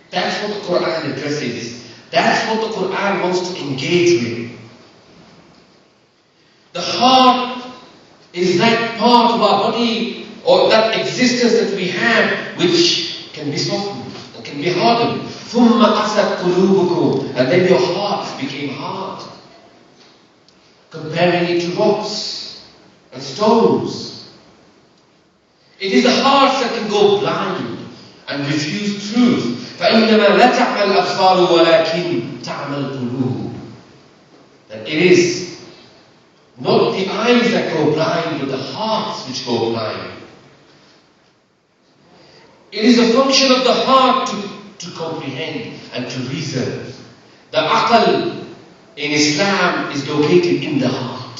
That's what the Quran addresses. That's what the Quran wants to engage with. The heart is that part of our body or that existence that we have which can be softened and can be hardened. ثُمَّ قَسَتْ قُلُوبُكُمْ. And then your hearts became hard. Comparing it to rocks and stones. It is the hearts that can go blind and refuse truth. فَإِنَّمَا لَا تَعْمَى الْأَبْصَارُ وَلَكِنْ تَعْمَى الْقُلُوبُ. That it is not the eyes that go blind, but the hearts which go blind. It is a function of the heart to comprehend and to reason. The aql in Islam is located in the heart.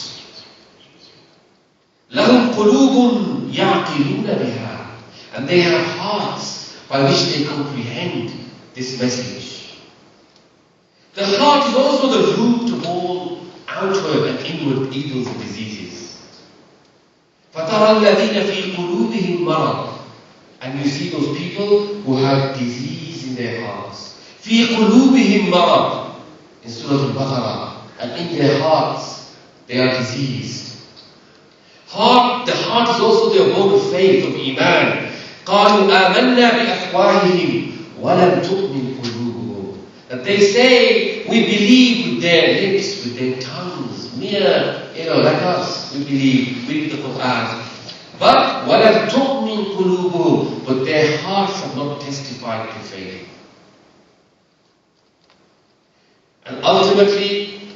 لَهُمْ قُلُوبٌ يَعْقِلُونَ بِهَا. And they have hearts by which they comprehend this message. The heart is also the root of all outward and inward evils and diseases. فَتَرَى الَّذِينَ فِي قُلُوبِهِمْ مَرَضٌ. And you see those people who have disease in their hearts. فِي قُلُوبِهِمْ مَرَضٌ. In Surah Al-Baqarah. And in their hearts, they are diseased. The heart is also the abode of faith, of iman. قَالُوا آمَنَّا بِأَفْوَاهِهِمْ وَلَمْ تُؤْمِنْ قُلُوبُهُمْ. That they say, we believe with their lips, with their tongues, like us, we believe with the Qur'an. But وَلَمْ تُؤْمِنْ قُلُوبُهُمْ. But their hearts have not testified to faith. And ultimately,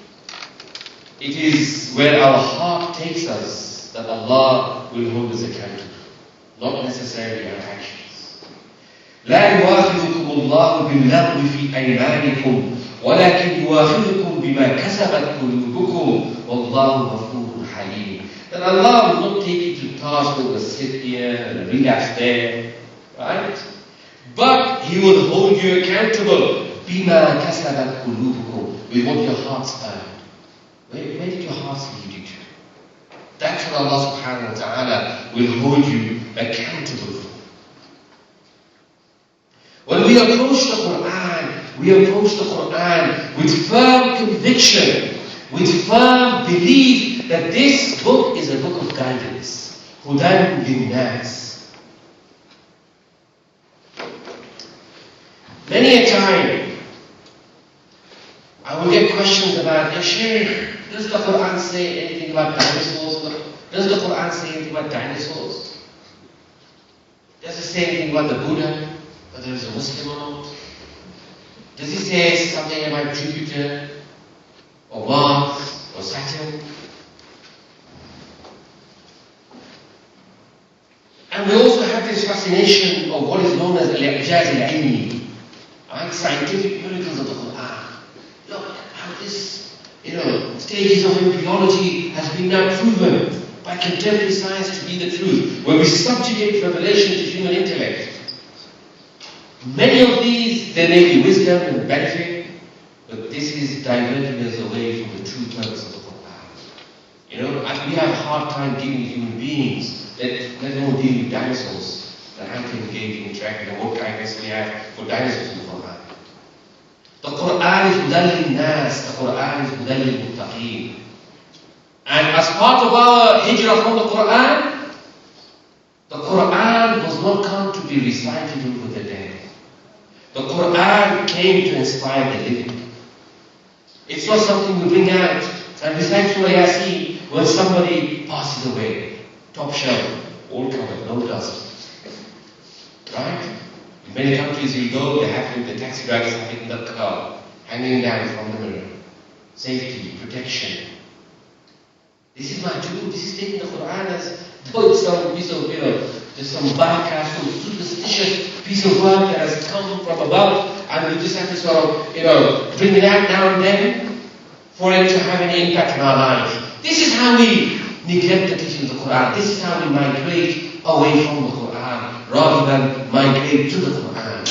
it is where our heart takes us that Allah will hold us accountable, not necessarily our actions. لا يؤاخذكم الله باللغو في أيمانكم ولكن يؤاخذكم بما كسبت قلوبكم والله غفور حليم. That Allah will not take you to task with a sit here and a relapse there, right? But He will hold you accountable. بما كسبت قلوبكم, with what your hearts earned. Where did your hearts lead you to? That's what Allah subhanahu wa ta'ala will hold you accountable for. When we approach the Qur'an with firm conviction, with firm belief that this book is a book of guidance. Hudan linnas. Many a time, I will get questions about, Ya Shaykh, does the Qur'an say anything about dinosaurs? Does the Qur'an say anything about dinosaurs? Does it say anything about the Buddha? Whether he's a Muslim or not? Does he say something about Jupiter or Mars or Saturn? And we also have this fascination of what is known as al-i'jaz al-ilmi, right? Scientific miracles of the Qur'an. Look how this, stages of embryology has been now proven by contemporary science to be the truth. When we subjugate revelation to human intellect, Many of these, there may be wisdom and benefit, but this is diverting us away from the true purpose of the Qur'an. You know, we have a hard time giving human beings, let alone dealing with dinosaurs, that how to engage and interact and what guidance we have for dinosaurs in the Qur'an. The Qur'an is Hudal lin-nas, the Qur'an is Hudal lil-muttaqeen. And as part of our hijrah from the Qur'an was not come to be recited over the dead. The Qur'an came to inspire the living. It's not something we bring out and recite Surah Yasin when somebody passes away. Top shelf, all covered, no dust. Right? In many countries you go, they have the taxi drivers have it in the car, hanging down from the mirror. Safety, protection. This is not true. This is taking the Qur'an as though it's some piece of, just some barakah, some superstitious piece of work that has come from above, and we just have to sort of, bring it out now and then for it to have any impact on our lives. This is how we neglect the teaching of the Qur'an. This is how we migrate away from the Qur'an rather than migrate to the Qur'an.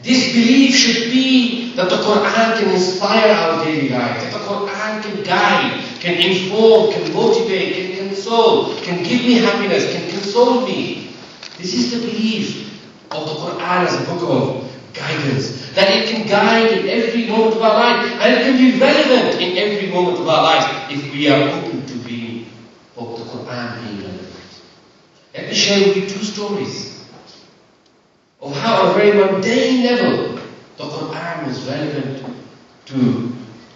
This belief should be that the Qur'an can inspire our daily lives, that the Qur'an can guide, can inform, can motivate, can console, can give me happiness, can console me. This is the belief of the Qur'an as a book of guidance, that it can guide in every moment of our life, and it can be relevant in every moment of our life if we are open to being of the Qur'an being relevant. Let me share with you two stories of how on a very mundane level the Qur'an was relevant to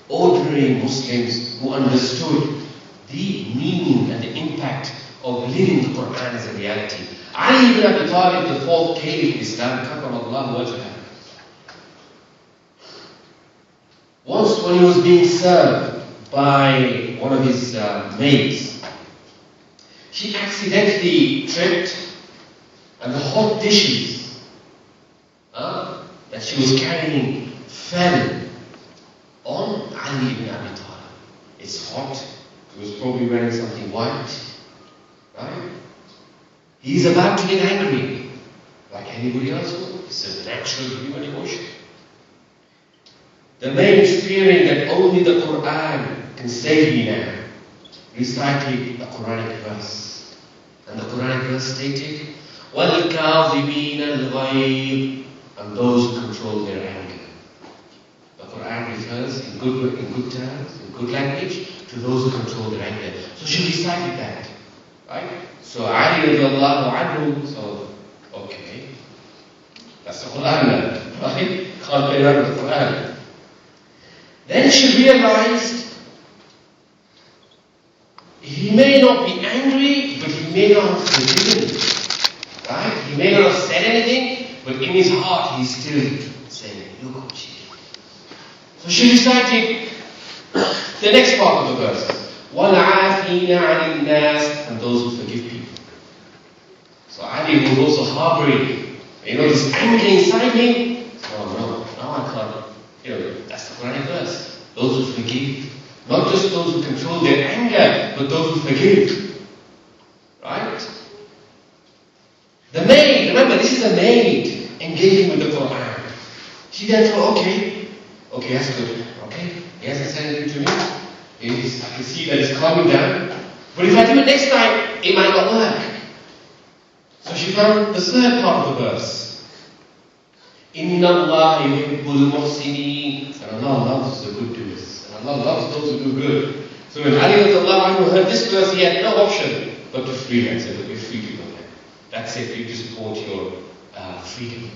ordinary Muslims who understood the meaning and the impact of living the Qur'an as a reality. Ali ibn Abi Talib, the fourth caliph of Islam, karramallahu wajhah. Once when he was being served by one of his maids, she accidentally tripped and the hot dishes that she was carrying fell on Ali ibn Abi Talib. It's hot. He was probably wearing something white. Right? He's about to get angry, like anybody else would. It's a natural human emotion. The maid is fearing that only the Qur'an can save me now, recited a Quranic verse. And the Quranic verse stated, وَالْكَاظِمِينَ الْغَيْظِ, and those who control their anger. The Qur'an refers in good terms, in good language, to those who control their anger. So she recited that. Right? So Ali radiallahu anhu, so, okay, that's the Qur'an, right? Can't play around with the Qur'an. Then she realized he may not be angry, but he may not have forgiven. Right? He may not have said anything, but in his heart he's still saying, look what she did. So she recited the next part of the verse. وَالْعَافِينَ عَنِ النَّاسِ, and those who forgive people. So Ali was also harboring, this anger inside him. Oh no, now I can't. That's the Quranic verse. Those who forgive. Not just those who control their anger, but those who forgive. Right? The maid, remember this is a maid engaging with the Qur'an. She then thought, okay, that's good. Okay, he hasn't said anything to me. I can see that it's calming down. But if I do it next time, it might not work. So she found the third part of the verse. إِنَّ اللَّهَ يُحِبُّ الْمُحْسِنِينَ, and Allah loves the good doers. And Allah loves those who do good. So when Ali heard this verse, he had no option but to free her. He said, you're free to go there. That's it, you just support your freedom.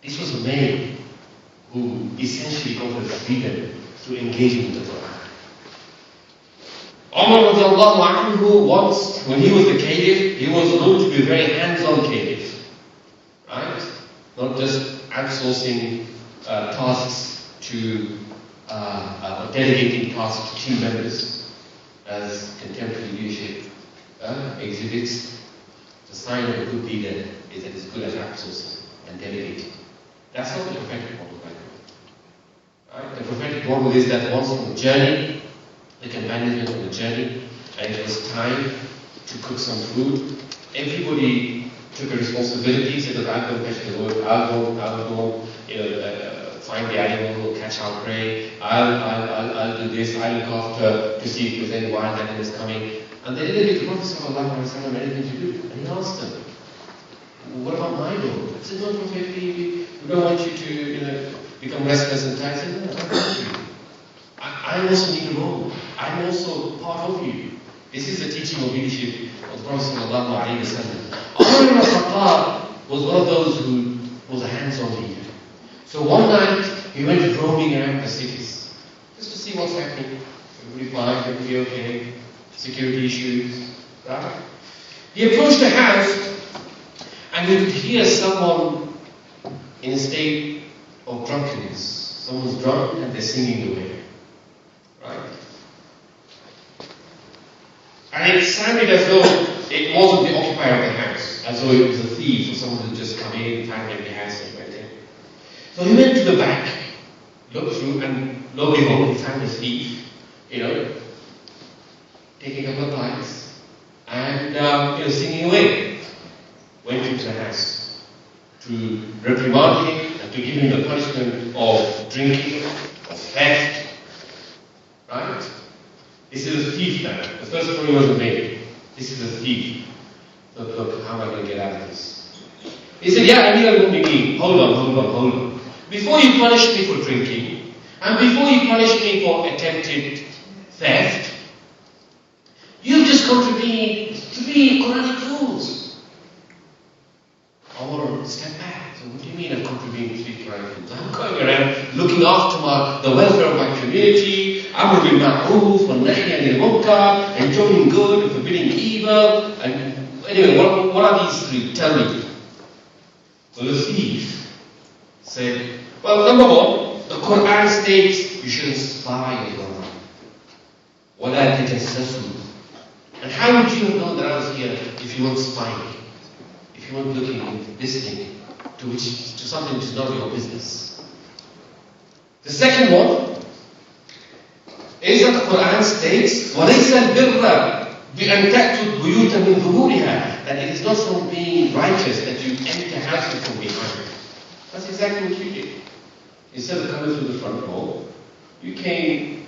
This was a man who essentially got her freedom through engaging with the Quran. Umar radiallahu anhu, once, when he was the caliph, he was known to be a very hands-on caliph. Right? Not just outsourcing tasks to, delegating tasks to team members, as contemporary leadership exhibits. The sign of a good leader is that it's good at outsourcing and delegating. That's not the prophetic model, by the way. Right? The prophetic model is that once on the journey, the companions went on a journey, and it was time to cook some food. Everybody took a responsibility, said, look, I'll go fetch the wood, I'll go, find the animal, catch our prey, I'll do this, I'll look after to see if there's any wild animals coming. And they didn't give the Prophet ﷺ anything to do. And he asked them, what about my role? I said, no, Prophet, we don't want you to become restless and tired. I said, no, I don't want you. I also need a role. I'm also part of you. This is the teaching of leadership of the Prophet ﷺ. Umar ibn Khattab was one of those who was a hands-on leader. So one night he went roaming around the cities just to see what's happening. Everybody fine, everybody okay, security issues, right? He approached a house and he could hear someone in a state of drunkenness. Someone's drunk and they're singing away. Right? And it sounded as though it wasn't the occupier of the house, as though it was a thief or someone who just come in, found empty house and went in. So he went to the back, looked through, and lo and behold, he found a thief, taking a couple of pipes and singing away. Went into the house to reprimand him and to give him the punishment of drinking, of theft. Right? This is a thief now. The first story wasn't made. This is a thief. Look, how am I going to get out of this? He said, yeah, Amir al-Mu'mineen, hold on. Before you punish me for drinking, and before you punish me for attempted theft, you've just contravened 3 Quranic rules. Or step back. So what do you mean I've contravened 3 Quranic rules? I'm going around looking after the welfare of my community, Amr bil Ma'roof, wa Nahy anil Munkar, enjoining good and forbidding evil. And anyway, what are these 3? Tell me. So the thief said, well, number 1, the Qur'an states you shouldn't spy on one another. وَلَا تَجَسَّسُوا. And how would you have known that I was here if you weren't spying? If you weren't looking and listening to something which is not your business? The second one is that the Qur'an states وَلَيْسَ الْبِرَّ بِأَنْ تَأْتُوا الْبُيُوتَ مِنْ ظُهُورِهَا. That it is not from being righteous that you enter houses from behind. That's exactly what you did. Instead of coming through the front door, you came,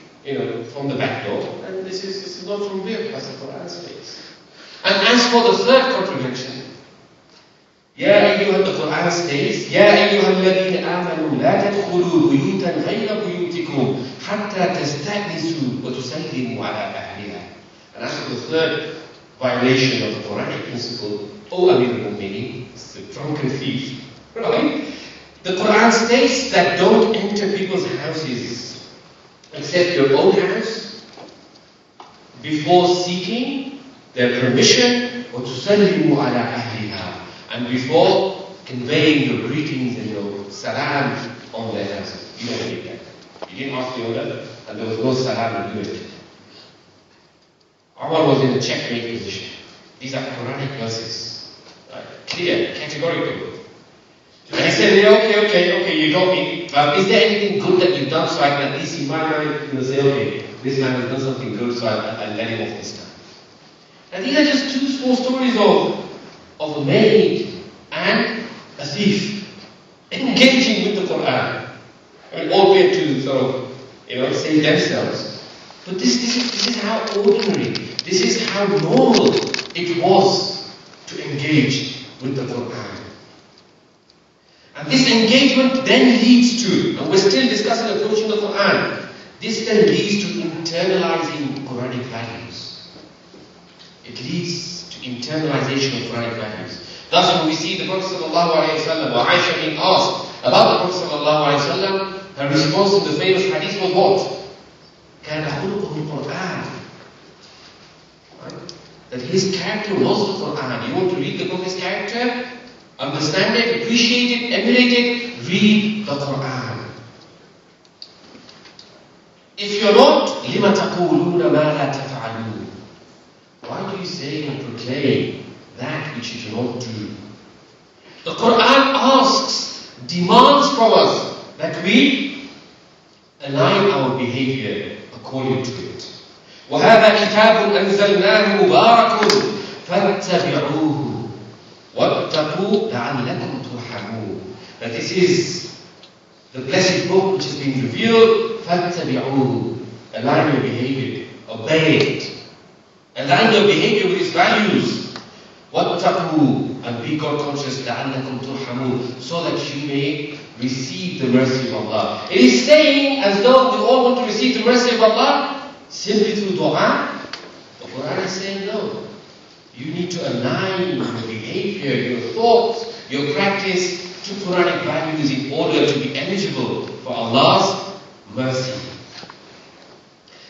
from the back door, and this is not from there, as the Qur'an states. And as for the third contradiction, the Qur'an states, يَا أَيُّهَا الَّذِينَ آمَنُوا لَا تَدْخُلُوا بُيُوتًا غَيْرَ بُيُوتِكُمْ حَتَّى تَسْتَأْنِسُوا وَتُسَلِّمُوا عَلَىٰ أَهْلِهَا. And as for the third violation of the Quranic principle, O Amir al-Mu'mineen, it's the drunken thief, right? The Qur'an states that don't enter people's houses except your own house before seeking their permission, وَتُسَلِّمُوا عَلَىٰ أَهْلِهَا, and before conveying your greetings and your salam on their houses. You don't need that. You didn't ask the owner, and there was no salam to do it. Umar was in a checkmate position. These are Quranic verses. Right? Clear, categorical. And he said, okay, you got me. But is there anything good that you've done so I can at least in my mind say, okay, this man has done something good, so I'll let him off this time. And these are just 2 small stories of a maid and a thief engaging with the Qur'an. Albeit to sort of, save themselves. But this is how ordinary, this is how normal it was to engage with the Qur'an. And this engagement then leads to, and we're still discussing approaching the Qur'an, this then leads to internalizing Quranic values. It leads to internalization of Quranic values. Thus when we see the Prophet ﷺ, or Aisha being asked about the Prophet ﷺ, her response in the famous hadith was what? كان خلقه القرآن. Right? That his character was the Qur'an. You want to read the Prophet's character? Understand it, appreciate it, emulate it, read the Qur'an. If you're not, لِمَ تَقُولُونَ مَا لَا تَفْعَلُونَ. Why do you say and proclaim that which you do not do? The Qur'an asks, demands from us that we align our behavior according to it. وَهَذَا كِتَابٌ أَنزَلْنَاهُ مُبَارَكٌ فَاتَّبِعُوهُ. وَاتَّقُوا لَعَلَّكُمْ تُرْحَمُونَ. That this is the blessed book which has been revealed. فَاتَّبِعُوهُ. Align your behavior, obey it. Align your behavior with its values. وَاتَّقُوا, and be God conscious. لَعَلَّكُمْ تُرْحَمُونَ, so that you may receive the mercy of Allah. It is saying as though we all want to receive the mercy of Allah simply through dua. The Qur'an is saying no. You need to align your behavior, your thoughts, your practice to Quranic values in order to be eligible for Allah's mercy.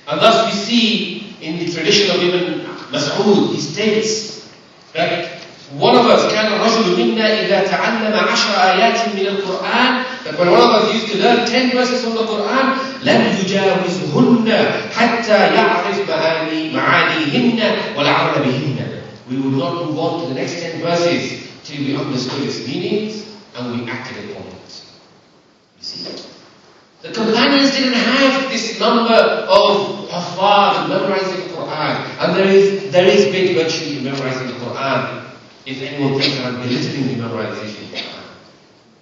And thus we see in the tradition of Ibn Mas'ud, he states that one of us, كان الرجل منا إذا تعلم 10 آيات من القرآن, that when one of us used to learn 10 verses from the Qur'an, لم يجاوزهن حتى يعرف معانيهن والعمل بهن. We would not move on to the next 10 verses till we understood its meanings and we acted upon it. You see? The companions didn't have this number of hafaz memorizing the Qur'an. And there is great virtue in memorizing the Qur'an if anyone thinks I'm belittling the memorization of the Qur'an.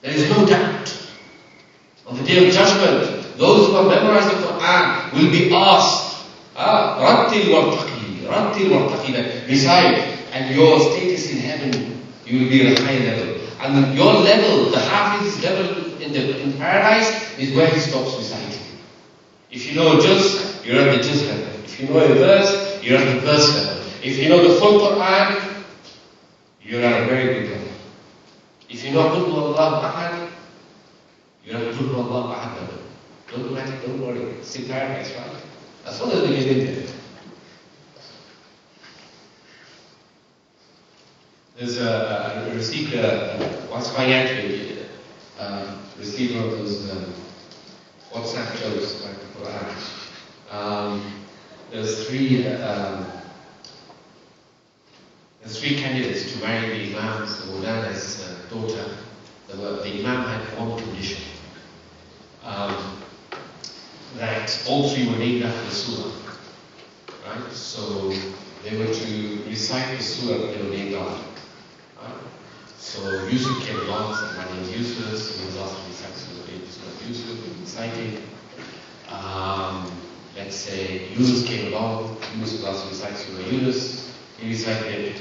There is no doubt. On the Day of Judgment, those who have memorized the Qur'an will be asked, Rattil wartaqi, that recite, and your status in heaven, you will be at a higher level. And your level, the Hafiz's level in paradise, is where he stops reciting. If you know juz, you're at the juz level. If you know a verse, you're at the verse level. If you know the full Qur'an, you're at a very good level. If you know Qul Huwallahu Ahad, you're at Qul Huwallahu Ahad level. Don't worry, it's in paradise, right? As long as we get in there. There's a receiver, what's my entry? Receiver of those WhatsApp jokes like the Qur'an. There's three candidates to marry the Imam's, the Mulana's daughter. The Imam had one condition, that all three were named after the surah. Right? So they were to recite the surah that they were named after. So Yusuf came along, said, my name is Yusuf, he was asked to recite Surah Yusuf, he recited. Let's say Yunus came along, Yunus was asked to recite Surah Yunus, he recited.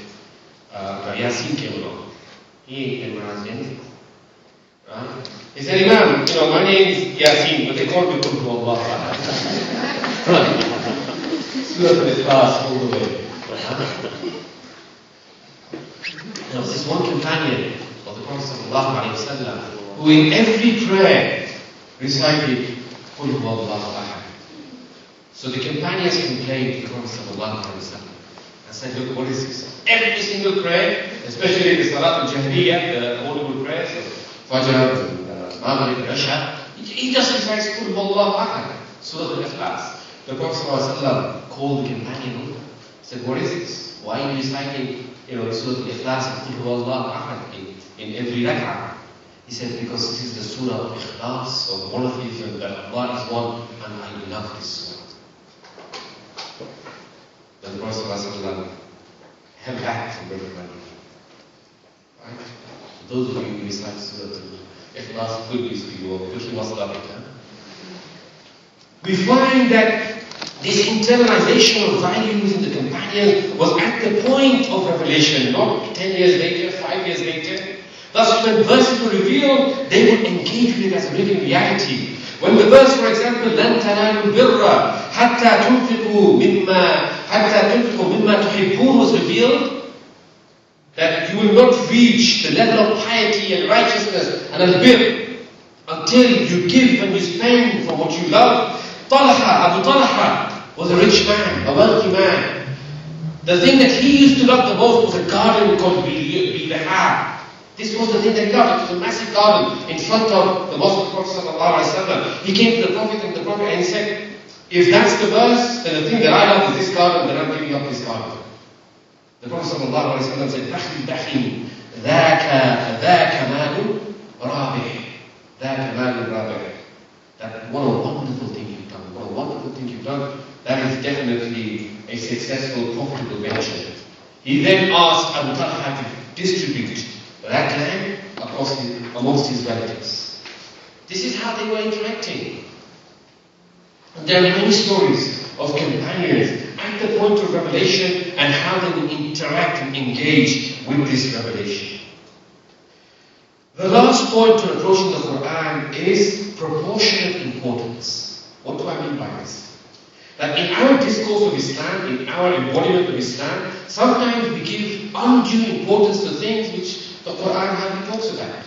Yasin came along, he ain't memorized anything. Right? He said, Imam, my name is Yasin, but they call me Qul Huwallahu Ahad. Surah Al-Ikhlas all the way. There was this one companion of the Prophet ﷺ who in every prayer recited Qul Huwallahu Ahad. So the companions complained to the Prophet ﷺ and said, look, what is this? Every single prayer, especially the Salat al-Jahriyah, the audible prayers of Fajr, Maghrib, Isha, he just recites Qul Huwallahu Ahad, Surah Al-Ikhlas. The Prophet ﷺ called the companion over, said, what is this? Why are you reciting Surah Al-Ikhlas and Qul Huwallahu Ahad in every rak'ah? He said, because this is the Surah of Ikhlas, of monotheism, that Allah is one, and I love this Surah. Then the Prophet ﷺ held back from reprimanding. Right? Those of you who recite Surah Al-Ikhlas, good news for you all, quickly must love it. We find that this internalization of values in the companions was at the point of revelation, not 10 years later, 5 years later. Thus, when verses were revealed, they would engage with it as a living reality. When the verse, for example, لَن تَنَالُوا الْبِرَّ حَتَّى تُنْفِقُوا مِمَّا تُحِبُّونَ was revealed, that you will not reach the level of piety and righteousness and al-birr until you give and you spend from what you love. Abu Talha was a rich man, a wealthy man. The thing that he used to love the most was a garden called Bilha. This was the thing that he loved. It was a massive garden in front of the mosque of the Prophet. He came to the Prophet and he said, if that's the verse, then the thing that I love is this garden, then I'm giving up this garden. The Prophet said, Dakhil, ذاك مال رابح. ذاك مال رابح. That what a wonderful thing you've done. What a wonderful thing you've done. That is definitely a successful, profitable venture. He then asked Abu Talha to distribute that land amongst his relatives. This is how they were interacting. And there are many stories of companions at the point of revelation and how they would interact and engage with this revelation. The last point to approaching the Qur'an is proportionate importance. What do I mean by this? That in our discourse of Islam, in our embodiment of Islam, sometimes we give undue importance to things which the Qur'an hardly talks about.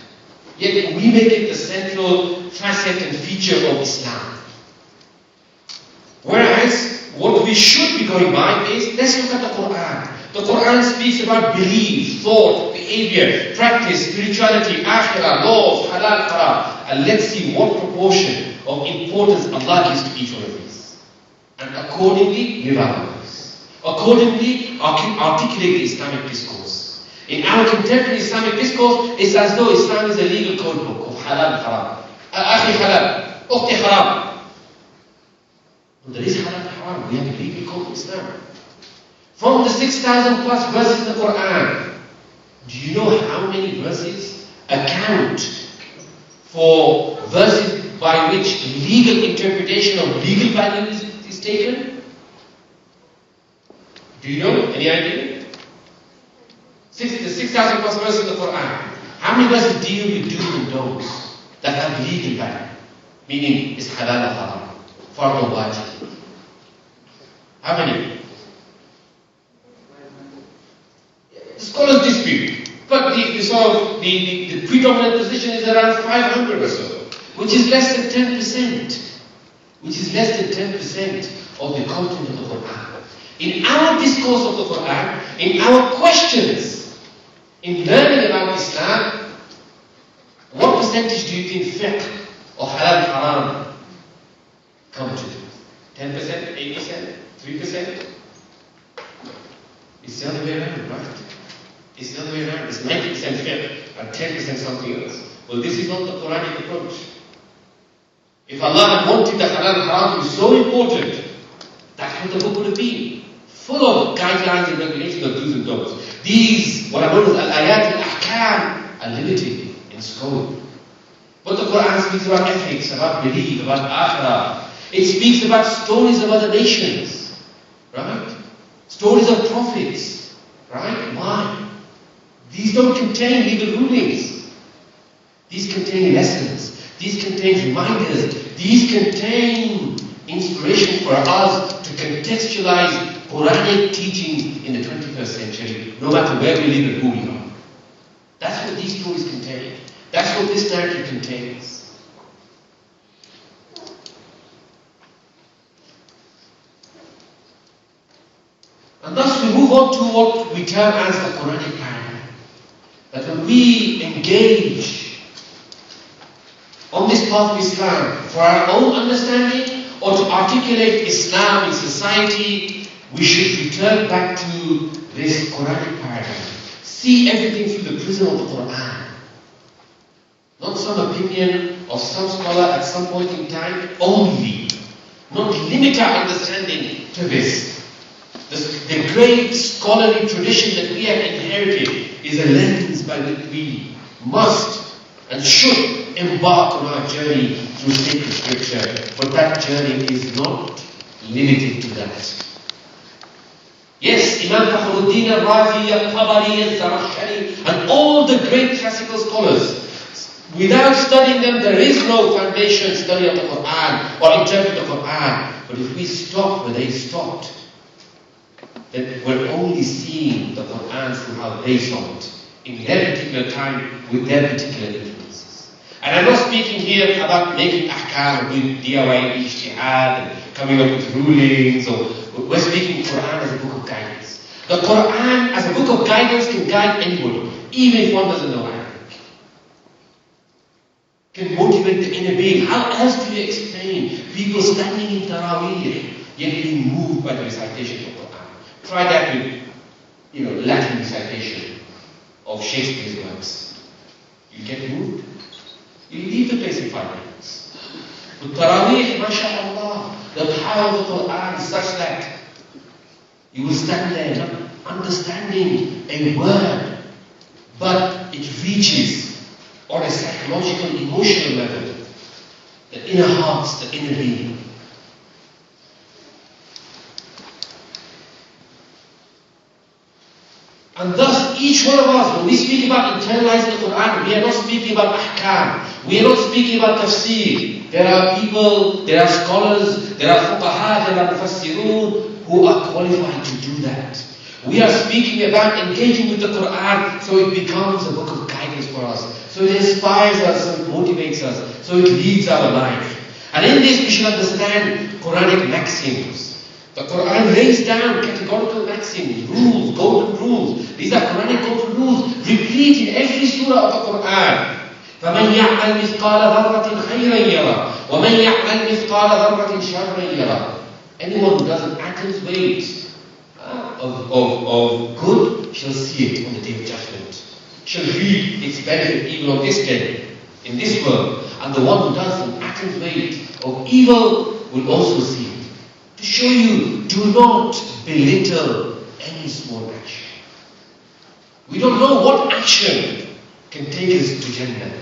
Yet we make it the central facet and feature of Islam. Whereas, what we should be going by is, let's look at the Qur'an. The Qur'an speaks about belief, thought, behavior, practice, spirituality, akhirah, laws, halal, haram. And let's see what proportion of importance Allah gives to each one of these. And accordingly, live our lives. Accordingly, articulate the Islamic discourse. In our contemporary Islamic discourse, it's as though Islam is a legal code book of halal and haram. Akhi halal, ukhti haram. There is halal and haram. We have a legal code of Islam. From the 6,000 plus verses in the Qur'an, do you know how many verses account for verses by which legal interpretation of legal value is taken? Do you know? Any idea? The 6,000 plus verses in the Qur'an. How many verses deal with do's and don'ts that have legal value? Meaning, is halal or haram? Fard or wajib? How many? The scholars dispute. But the predominant position is around 500 or so, which is less than 10%. Which is less than 10% of the content of the Qur'an. In our discourse of the Qur'an, in our questions, in learning about Islam, what percentage do you think fiqh or halal haram come to? 10%, 8%, 3%? It's the other way around, right? It's the other way around. It's 90% fiqh and 10% something else. Well, this is not the Quranic approach. If Allah had wanted the halal and haram to be so important, that's what the book would have been. Full of guidelines and regulations of do's and don'ts. These, what are known as al-ayat al-ahkam, are limited in scope. But the Qur'an speaks about ethics, about belief, about akhirah. It speaks about stories of other nations. Right? Stories of prophets. Right? Why? These don't contain legal rulings. These contain lessons. These contain reminders. These contain inspiration for us to contextualize Quranic teaching in the 21st century, no matter where we live and who we are. That's what these stories contain. That's what this narrative contains. And thus we move on to what we term as the Quranic paradigm. That when we engage on this path of Islam for our own understanding or to articulate Islam in society, we should return back to this Quranic paradigm. See everything through the prism of the Qur'an. Not some opinion of some scholar at some point in time only. Not limit our understanding to this. The great scholarly tradition that we have inherited is a lens by which we must and should embark on our journey through sacred scripture. But that journey is not limited to that. Yes, Imam Fakhruddin al-Razi, al-Tabari, al-Zamakhshari, and all the great classical scholars, without studying them, there is no foundation study of the Qur'an or interpret the Qur'an. But if we stop where they stopped, then we're only seeing the Qur'an through how they saw it, in their particular time, with their particular influences. And I'm not speaking here about making ahkam, doing DIY, ijtihad, and coming up with rulings, or we're speaking Qur'an as a book of guidance. The Qur'an as a book of guidance can guide anybody, even if one doesn't know Arabic. Can motivate the inner being. How else do you explain people standing in Taraweeh, yet being moved by the recitation of the Qur'an? Try that with, Latin recitation of Shakespeare's works. You get moved. You leave the place in 5 minutes. With Taraweeh, mashallah, the power of the Qur'an is such that you will stand there not understanding a word, but it reaches on a psychological, emotional level, the inner hearts, the inner being. And thus, each one of us, when we speak about internalizing the Qur'an, we are not speaking about ahkam. We are not speaking about tafsir. There are people, there are scholars, there are fuqaha, there are mufassirun who are qualified to do that. We are speaking about engaging with the Qur'an so it becomes a book of guidance for us. So it inspires us, so it motivates us, so it leads our life. And in this we should understand Quranic maxims. The Qur'an lays down categorical maxims, rules, golden rules. These are Quranic golden rules, repeat in every surah of the Qur'an. فَمَنْ يَعْمَلْ مِثْقَالَ ذَرَّةٍ خَيْرًا يَرَى وَمَنْ يَعْمَلْ مِثْقَالَ ذَرَّةٍ شَرًّا يَرَى. Anyone who does an atom's weight of good shall see it on the day of judgment, shall reap its benefit even on this day, in this world. And the one who does an atom's weight of evil will also see it. To show you, do not belittle any small action. We don't know what action can take us to Jannah.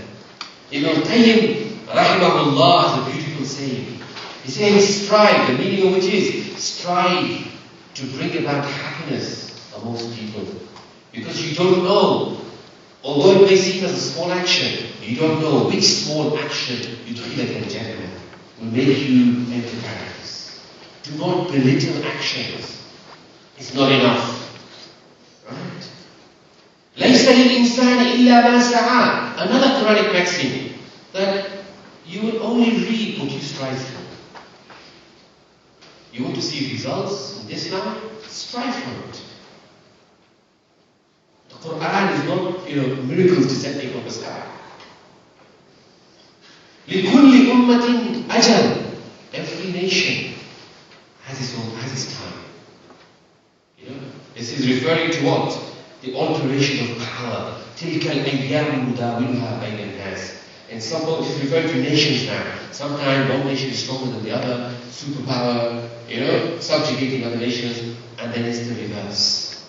Ibn Qayyim, rahimahullah, has a beautiful saying. He says, strive, the meaning of which is, strive to bring about happiness amongst people. Because you don't know, although it may seem as a small action, you don't know which small action you feel like in Jannah will make you enter paradise. Do not belittle actions. It's not enough. Right? لَيْسَ لِلْإِنسَانِ إِلَّا مَا سَعَى. Another Quranic maxim, that you will only reap what you strive for. You want to see results in this life? Strive for it. The Qur'an is not, miracles descending from the sky. لِكُلِّ أُمَّةٍ أَجَلٍ. Every nation has its time. This is referring to what? The alteration of power. تِلْكَ الْأَيَّامُ نُدَاوِلُهَا بَيْنَ النَّاسِ. And some it is referring to nations now. Sometimes one nation is stronger than the other, superpower, subjugating other nations, and then it's the reverse.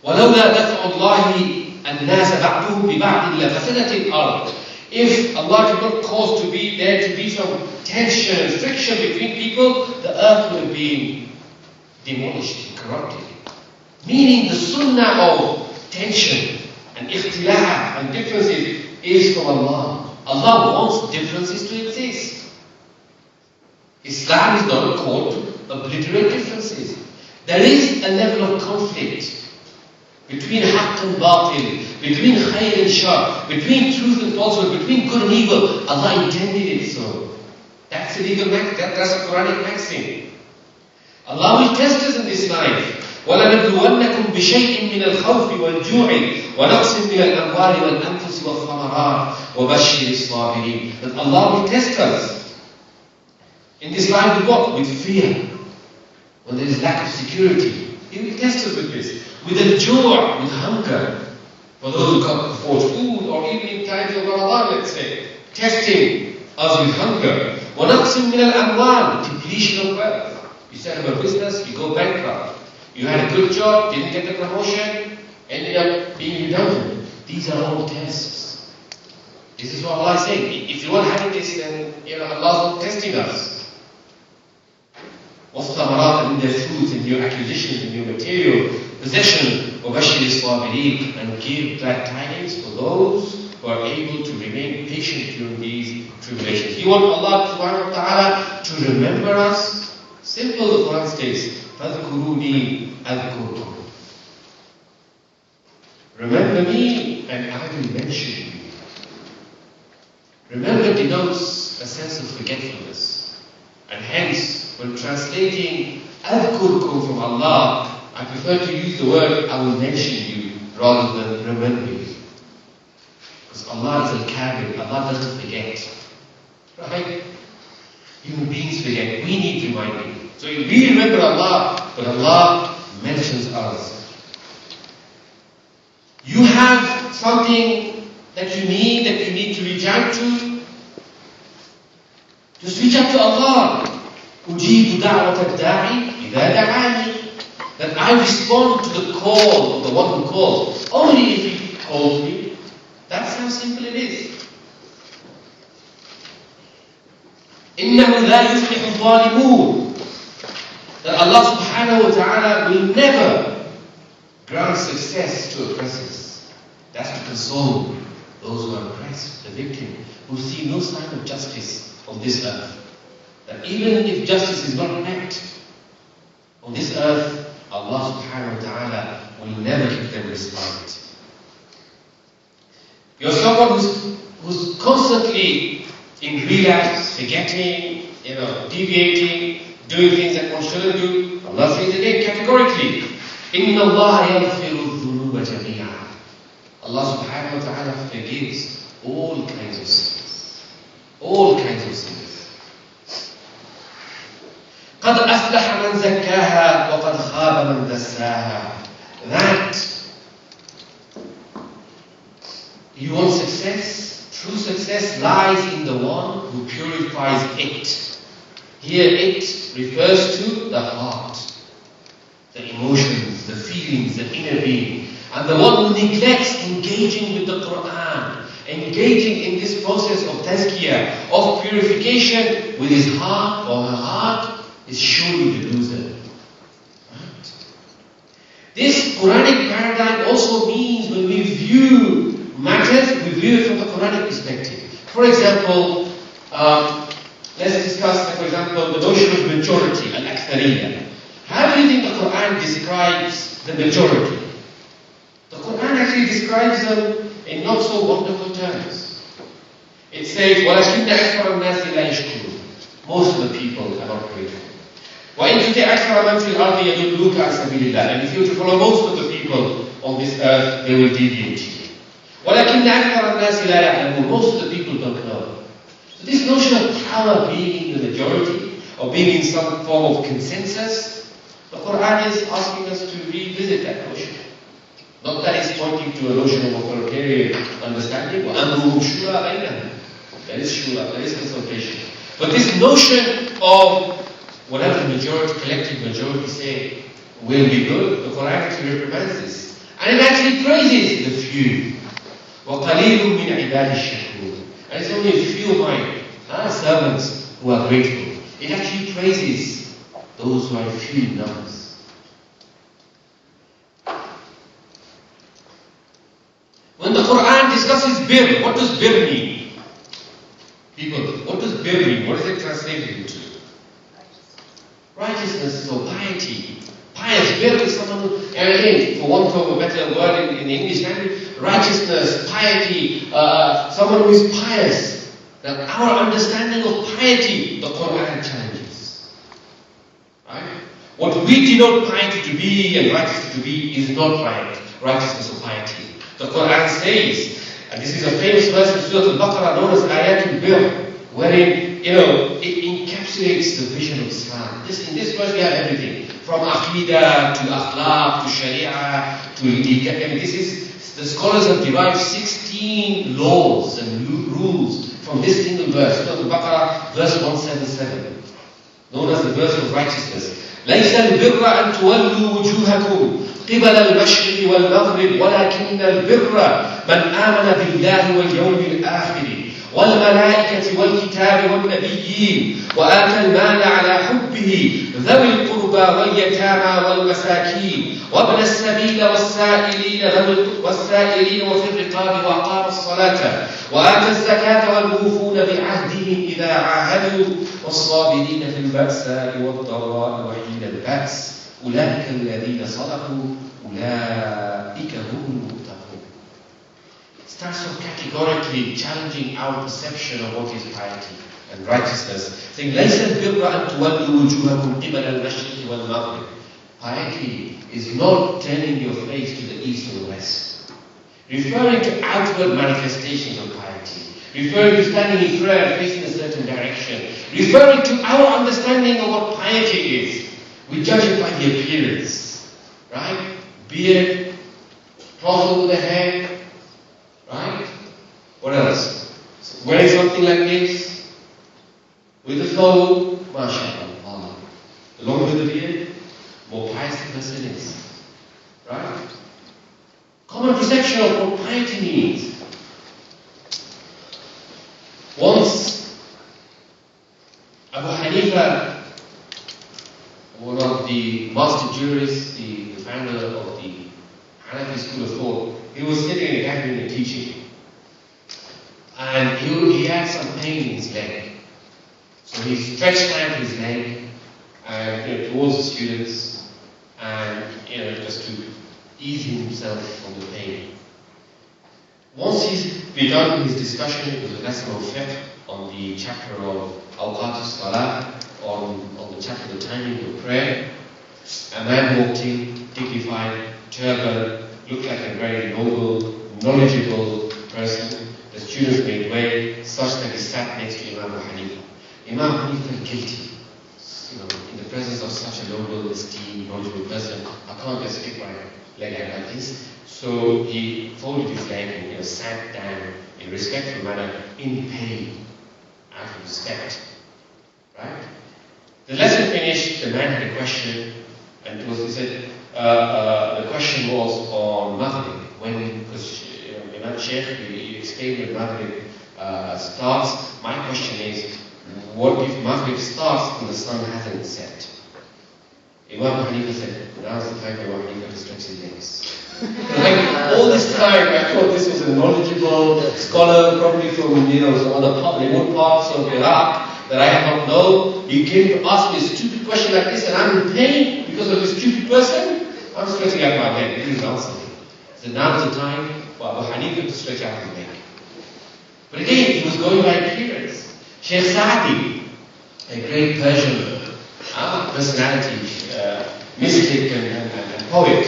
وَلَوْلَا دَفْعُ اللَّهِ النَّاسَ بَعْضُهُمْ بِبَعْضٍ لَفَسَدَتِ الْأَرْضِ. If Allah did not cause there to be some tension, friction between people, the earth would be demolished, corrupted. Meaning the sunnah of tension and ikhtilaf and differences is from Allah. Allah wants differences to exist. Islam is not a call to obliterate differences. There is a level of conflict between haqq and batil, between khayr and shar, between truth and falsehood, between good and evil. Allah intended it so. That's a legal maxim, that's a Quranic maxim. Allah will test us in this life. وَلَنَبْلُوَنَّكُمْ بِشَيْءٍ مِّنَ الْخَوْفِ وَالْجُوعِ وَنَقْصٍ مِّنَ الْأَمْوَالِ وَالْأَنفُسِ وَالثَّمَرَاتِ وَبَشِّرِ الصَّابِرِينَ. That Allah will test us in this life with what? With fear. When there is lack of security, He will test us with this. With al-ju', with hunger. For those who can't afford food, or even in times of Ramadan, let's say, testing us with hunger. وَنَقْصٍ مِّنَ الْأَمْوَالِ, depletion of wealth. You set up a business, you go bankrupt. You had a good job, didn't get the promotion, ended up being redundant. These are all tests. This is what Allah is saying. If you are having this, then Allah is not testing us. وَالثَّمَرَاتِ, and their fruits, and your acquisitions, and your material possession. وَبَشِّرِ الصَّابِرِينَ, and give glad tidings for those who are able to remain patient during these tribulations. You want Allah subhanahu wa ta'ala to remember us? Simple, the Quran states, فَذْكُرُونِي أَذْكُرْكُمْ. Remember me and I will mention you. Remember denotes a sense of forgetfulness. And hence, when translating أَذْكُرْكُمْ from Allah, I prefer to use the word I will mention you rather than remember you. Because Allah is al-Kamil, Allah doesn't forget. Right? Human beings forget. We need reminding. So we remember Allah, but Allah mentions us. You have something that you need to reach out to. Just reach out to Allah. أُجِيبُ دَعْوَةَ الدَّاعِ إِذَا دَعَانِي. That I respond to the call of the one who calls. Only if He calls me. That's how simple it is. إِنَّهُ لَا يُفْلِحُ الظَّالِمُونَ. That Allah subhanahu wa ta'ala will never grant success to oppressors. That's to console those who are oppressed, the victim, who see no sign of justice on this earth. That even if justice is not met on this earth, Allah subhanahu wa ta'ala will never give them respite. You're someone who's constantly in relapse, forgetting, deviating, doing things that one shouldn't do. Allah says again categorically, إِنَّ اللَّهَ يَغْفِرُ الذُّنُوبَ جَمِيعًا. Allah subhanahu wa ta'ala forgives all kinds of sins. All kinds of sins. قَدْ أَفْلَحَ مَنْ زَكَّاهَا وَقَدْ خَابَ مَنْ دَسَّاهَا. That you want success, true success lies in the one who purifies it. Here it refers to the heart, the emotions, the feelings, the inner being. And the one who neglects engaging with the Qur'an, engaging in this process of tazkiyah, of purification with his heart or her heart, is surely the loser. Right? This Quranic paradigm also means when we view matters, we view it from the Quranic perspective. For example, let's discuss, for example, the notion of majority, al-akthariyya. How do you think the Qur'an describes the majority? The Qur'an actually describes them in not so wonderful terms. It says, وَلَكِنَّ أَكْثَرَ النَّاسِ لَا يَشْكُرُونَ. Most of the people are not grateful. وَإِن تُطِعْ أَكْثَرَ مَنْ فِي الْأَرْضِ يَضِلُّوكَ عَنْ سَبِيلِ اللَّهِ. And if you were to follow most of the people on this earth, they will deviate you. وَلَكِنَّ أَكْثَرَ النَّاسِ لَا يَعْلَمُونَ. Most of the people don't know. So this notion of power being in the majority, or being in some form of consensus, the Qur'an is asking us to revisit that notion. Not that it's pointing to a notion of authoritarian understanding. وَأَمْرُهُمْ شُورَى بَيْنَهُمْ. There is shura, there is consultation. But this notion of whatever the majority, collective majority say will be good, the Qur'an actually reprimands this. And it actually praises the few. وَقَلِيلٌ مِّنْ عِبَادِ الشَّكُورِ. And it's only a few of my servants who are grateful. It actually praises those who are few in numbers. When the Qur'an discusses birr, what does birr mean? People, what does birr mean? What is it translated into? Righteousness or piety. Pious, birr is someone who, and again, for want of a better word in the English language, righteousness, piety, someone who is pious. That our understanding of piety, the Qur'an challenges. Right? What we denote piety to be and righteousness to be is not right, righteousness or piety. The Qur'an says, and this is a famous verse in Surah Al-Baqarah known as Ayatul Birr, wherein, it encapsulates the vision of Islam. In this verse we have everything, from Aqidah to Akhlaq to Sharia to this is, the scholars have derived 16 laws and rules from this single verse, Surah Al-Baqarah, verse 177, known as the verse of righteousness. لَيْسَ الْبِرَّ أَن تُوَلُّوا وُجُوهَكُمْ قبل المشرق والمغرب ولكن البر من آمن بالله واليوم الآخر والملائكة والكتاب والنبيين وآتى المال على حبه ذوي القربى واليتامى والمساكين وابن السبيل والسائلين وفي الرقاب وأقام الصلاة وآتى الزكاة والموفون بعهدهم إذا عاهدوا والصابرين في البأساء والضراء وحين البأس أولئك الذين صدقوا أولئك هم المتقون. It starts off categorically challenging our perception of what is piety and righteousness, saying ليس البر أن تولوا وجوهكم قبل المشرق والمغرب. Piety is not turning your face to the east or the west, referring to outward manifestations of piety, referring to standing in prayer facing a certain direction, referring to our understanding of what piety is. We judge it by the appearance, right? Beard, cloth over the head, right? What else? Wearing something like this, with the flow, mashallah. The longer the beard, more pious the person is, right? Common common perception of what piety means. Once, Abu Hanifa, one of the master jurists, the founder of the Hanafi school of thought, he was sitting in a gathering and teaching. And he had some pain in his leg. So he stretched out his leg and towards the students and just to ease himself from the pain. Once he's begun his discussion, it was a lesson of fiqh on the chapter of Awqat al-Salah, on the chapter of the timing of prayer. A man walked in, dignified, turban, looked like a very noble, knowledgeable person. The students made way such that he sat next to Imam Abu Hanifa. Imam Abu Hanifa felt guilty. In the presence of such a noble, esteemed, knowledgeable person, I can't just stick my leg out like this. So he folded his leg and sat down in a respectful manner, in pain, out of respect. Right? The lesson finished, the man had a question, and he said, the question was on Maghrib, because Imam Shaykh, he explained when Maghrib starts. My question is, what if Maghrib starts and the sun hasn't set? Imam Hanifa said, now's the time Imam Hanifa to stretch his legs. All this time I thought this was a knowledgeable scholar, probably from some other remote parts of Iraq that I have not known. He came to ask me a stupid question like this, and I'm in pain because of this stupid person. I'm stretching out my leg. He didn't answer me. So now is the time for Abu Hanifa to stretch out his leg. But again, he was going by appearance. Shaykh Sa'di, a great Persian personality, mystic and poet,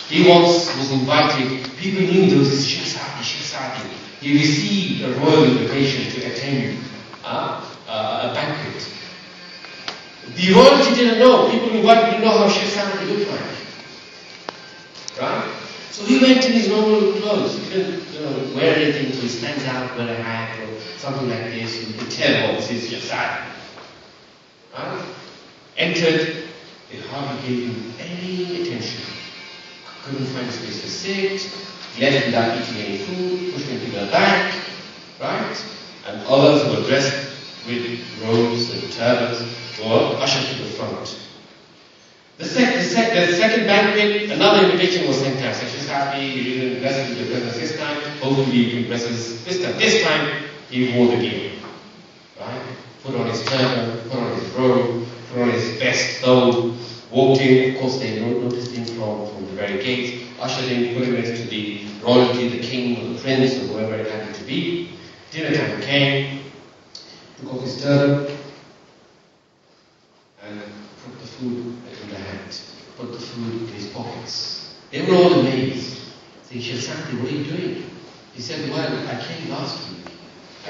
he once was invited. People knew there was this Shaykh Sa'di. He received a royal invitation to attend a banquet. The royalty didn't know. People invited didn't know how Shaykh Sa'di looked like. Right? So he went in his normal clothes. He didn't wear anything so he stands out, wear a hat or something like this. You could tell, this is Shaykh Sa'di. Right? Entered, they hardly gave him any attention. Couldn't find a space to sit, left without eating any food, pushed him to the back, right? And others who were dressed with robes and turbans were ushered to the front. The second banquet, another invitation was sent out. Shaykh Sa'di, you didn't bless with your presence this time, hopefully you can bless us this time. This time, he wore the gear, right? Put on his turban, put on his robe, put on his best thobe, walked in. Of course, they noticed him from the very gate, ushered him, put him next to the royalty, the king or the prince or whoever it happened to be. Dinner time came, took off his turban and put the food in the hand, put the food in his pockets. They were all amazed, saying, Shaykh Sa'di, what are you doing? He said, well, I came last week. I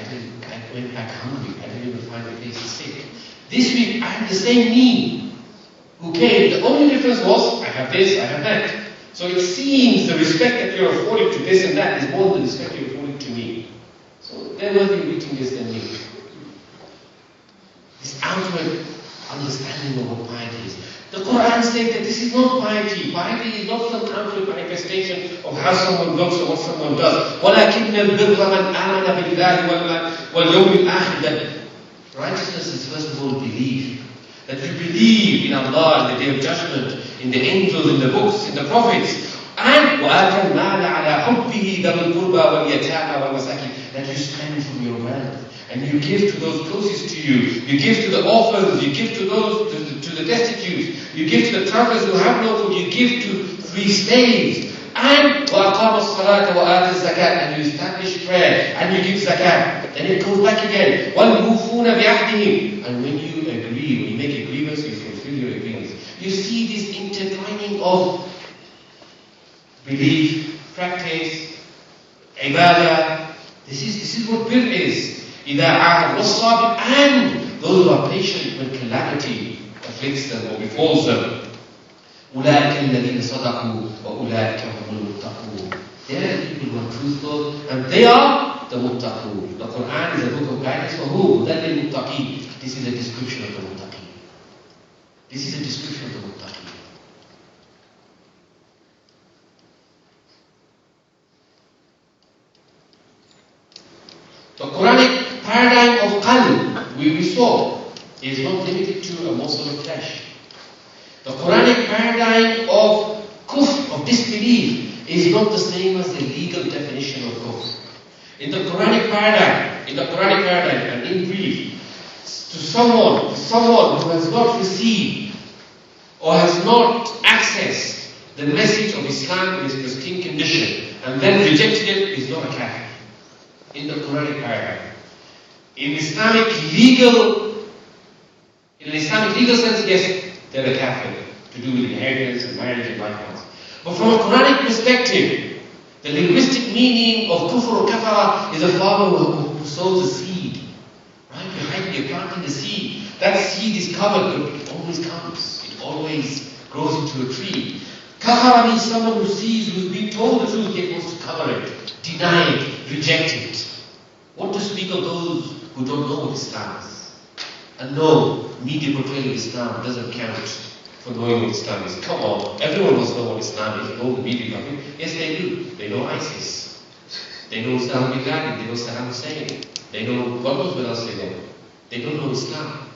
went back hungry. I didn't even find a place to sit. This week, I had the same need who came. The only difference was, I have this, I have that. So it seems the respect that you're affording to this and that is more than the respect you're affording to me. So they're worthy of eating this than me. This outward understanding of what piety is. The Qur'an says that this is not piety. Piety is not some outward manifestation of how someone looks or what someone does. وَلَكِنَّ الْبِرَّ مَنْ آمَنَ بِاللَّهِ وَالْيَوْمِ الْآخِرِ. That righteousness is first of all belief. That you believe in Allah, in the Day of Judgment, in the angels, in the books, in the prophets. And وَآتَ الْمَالَ عَلَىٰ حُبِّهِ ذَوِي الْقُرْبَى وَالْيَتَامَى وَالْمَسَاكِينَ. That you spend from your wealth. And you give to those closest to you. You give to the orphans. You give to those, to the destitute. You give to the travelers who have no food. You give to free slaves. And وَأَقَامَ الصَّلَاةَ وَآتَ الزَّكَاةَ. And you establish prayer. And you give zakat. Then it goes back again. وَالْمُوفُونَ بِعَهْدِهِمْ. And when you agree, when you make agreements, you fulfill your agreements. You see this intertwining of belief, practice, ibadah. This is what birr is. إِذَا عَاهَدْ وَالصَّابِرْ. And those who are patient when calamity afflicts them or befalls them. أُولَٰئِكَ الَّذِينَ صَدَقُوا وَأُولَٰئِكَ هُمُ الْمُتَّقُونَ. They are the people who are truthful and they are the muttaqun. The Qur'an is a book of guidance for who? That is muttaqin. This is a description of the muttaqin. This is a description of the muttaqin. The Quranic paradigm of qalb, we saw, is not limited to a morsel of flesh. The Quranic paradigm of kufr, of disbelief, is not the same as the legal definition of kufr. In the Quranic paradigm, and in brief, to someone who has not received or has not accessed the message of Islam in its pristine condition and then rejected it, is not a kafir. In the Quranic paradigm. In Islamic legal sense, yes, they're a kafir, to do with inheritance and marriage and likewise. But from a Quranic perspective, the linguistic meaning of kufr or kafara is a farmer who sows a seed. Right? You're planting the seed. That seed is covered, but it always comes. It always grows into a tree. Kafara means someone who sees, who's been told the truth, yet wants to cover it, deny it, reject it. What to speak of those who don't know what Islam is? And no, media portrayal of Islam doesn't count for knowing what Islam is. Come on, everyone must know what Islam is. All the media company. Yes, they do. They know ISIS. They know Osama bin Laden. They know Saddam Hussein. They know God knows what else they know. They don't know Islam.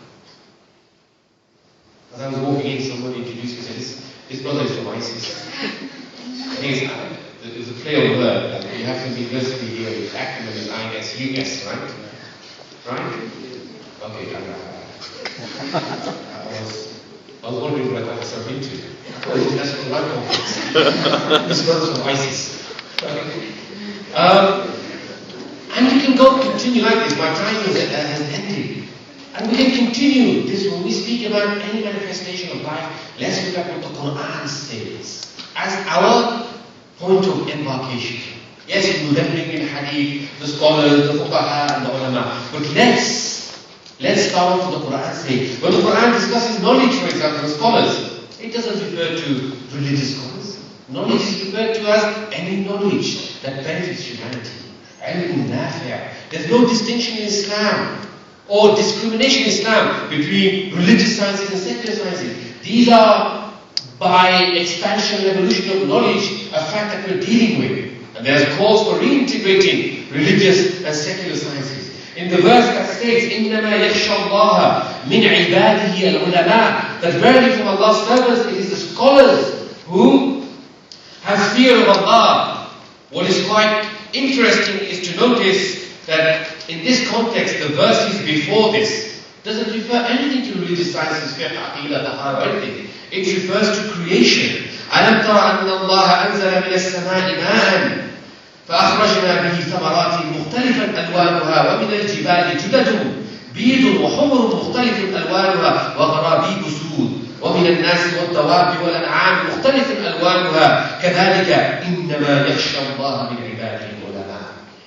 As I was walking in, someone introduced me and said, this brother is from ISIS. I think there's a play on word. You have some university here with acronym is ISUS, right? Right? Okay, I was wondering what I got myself into. International Life Conference. This brother's from ISIS. And we can continue like this. My time has ended. And we can continue this when we speak about any manifestation of life. Let's look at what the Qur'an says as our point of embarkation. Yes, we will then bring in hadith, the scholars, the fuqaha, and the ulama. But let's start off with the Qur'an says. When the Qur'an discusses knowledge, for example, the scholars, it doesn't refer to religious scholars. Knowledge is referred to as any knowledge that benefits humanity. Ilm nafi'. There's no distinction in Islam or discrimination in Islam between religious sciences and secular sciences. These are, by expansion and evolution of knowledge, a fact that we're dealing with. And there's calls for reintegrating religious and secular sciences. In the verse that states, إِنَّمَا يَخْشَى اللَّهَ مِنْ عِبَادِهِ الْعُلَمَاء, that verily from Allah's servants it is the scholars who have fear of Allah. What is quite interesting is to notice that in this context, the verses before this doesn't refer anything to religious sciences, fiqh, aqidah, tahara, or anything. It refers to creation. أَلَمْ تَرَ أَنَّ اللَّهَ أَنزَلَ مِنَ السَّمَاءِ مَاءً فأخرجنا به ثمرات مختلفا ألوانها ومن الجبال جدد بيض وحمر مختلف ألوانها وغرابيب سود ومن الناس والدواب والأنعام مختلف ألوانها كذلك إنما يخشى الله من عباده العلماء.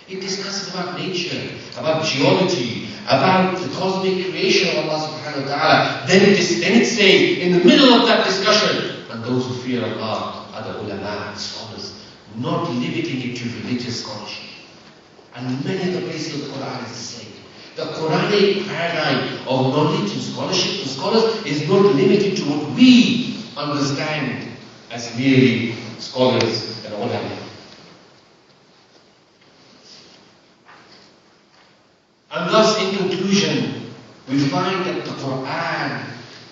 It discusses about nature, about geology, about the cosmic creation of Allah subhanahu wa ta'ala. Then it says, in the middle of that discussion, and those who fear Allah are the ulama, scholars, not limiting it to religious scholarship. And many of the places of the Qur'an is the same. The Quranic paradigm of knowledge and scholarship and scholars is not limited to what we understand as merely scholars and ulama. And thus, in conclusion, we find that the Qur'an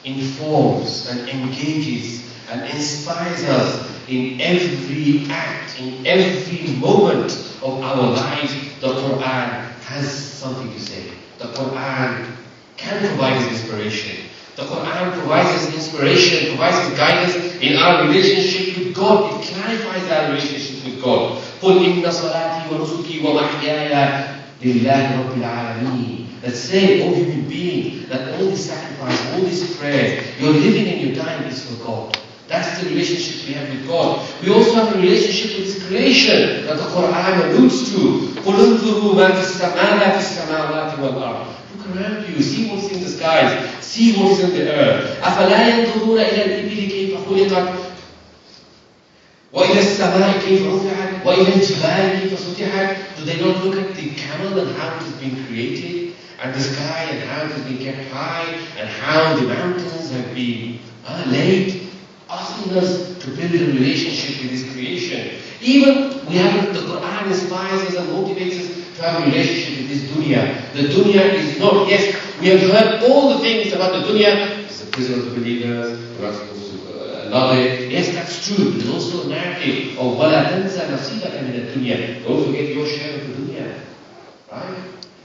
informs and engages and inspires us in every act, in every moment of our lives. The Qur'an has something to say. The Qur'an can provide us inspiration. The Qur'an provides us inspiration, provides us guidance in our relationship with God. It clarifies our relationship with God. قُلْ إِنَّ صَلَاتِي وَنُسُكِي وَمَحْيَايَ لِلَّهِ رَبِّ الْعَالَمِينَ. That say, O human being, that all this sacrifice, all this prayer, your living and your dying is for God. That's the relationship we have with God. We also have a relationship with His creation that the Qur'an alludes to. قُلْ انظُرُوا مَا فِي السَّمَاوَاتِ وَالْأَرْضِ. Look around you, see what's in the skies, see what's in the earth. أَفَلَا يَنْظُرُونَ إِلَى الْإِبِلِ كَيْفَ خُلِقَتْ وَإِلَى السَّمَاءِ كَيْفَ رُفِعَتْ وَإِلَى الْجِبَالِ كَيْفَ سُطِحَتْ. Do they not look at the camel and how it has been created, and the sky and how it has been kept high, and how the mountains have been laid? Asking us to build a relationship with His creation. Even we have the Qur'an inspires us and motivates us to to have a relationship with this dunya. The dunya is not, yes, we have heard all the things about the dunya. It's the prison of the believers, we're not supposed to love it. Yes, that's true. There's also a narrative of وَلَا تَنْسَ نَصِيبَكَ مِنَ الدُّنْيَا. Don't forget your share of the dunya. Right?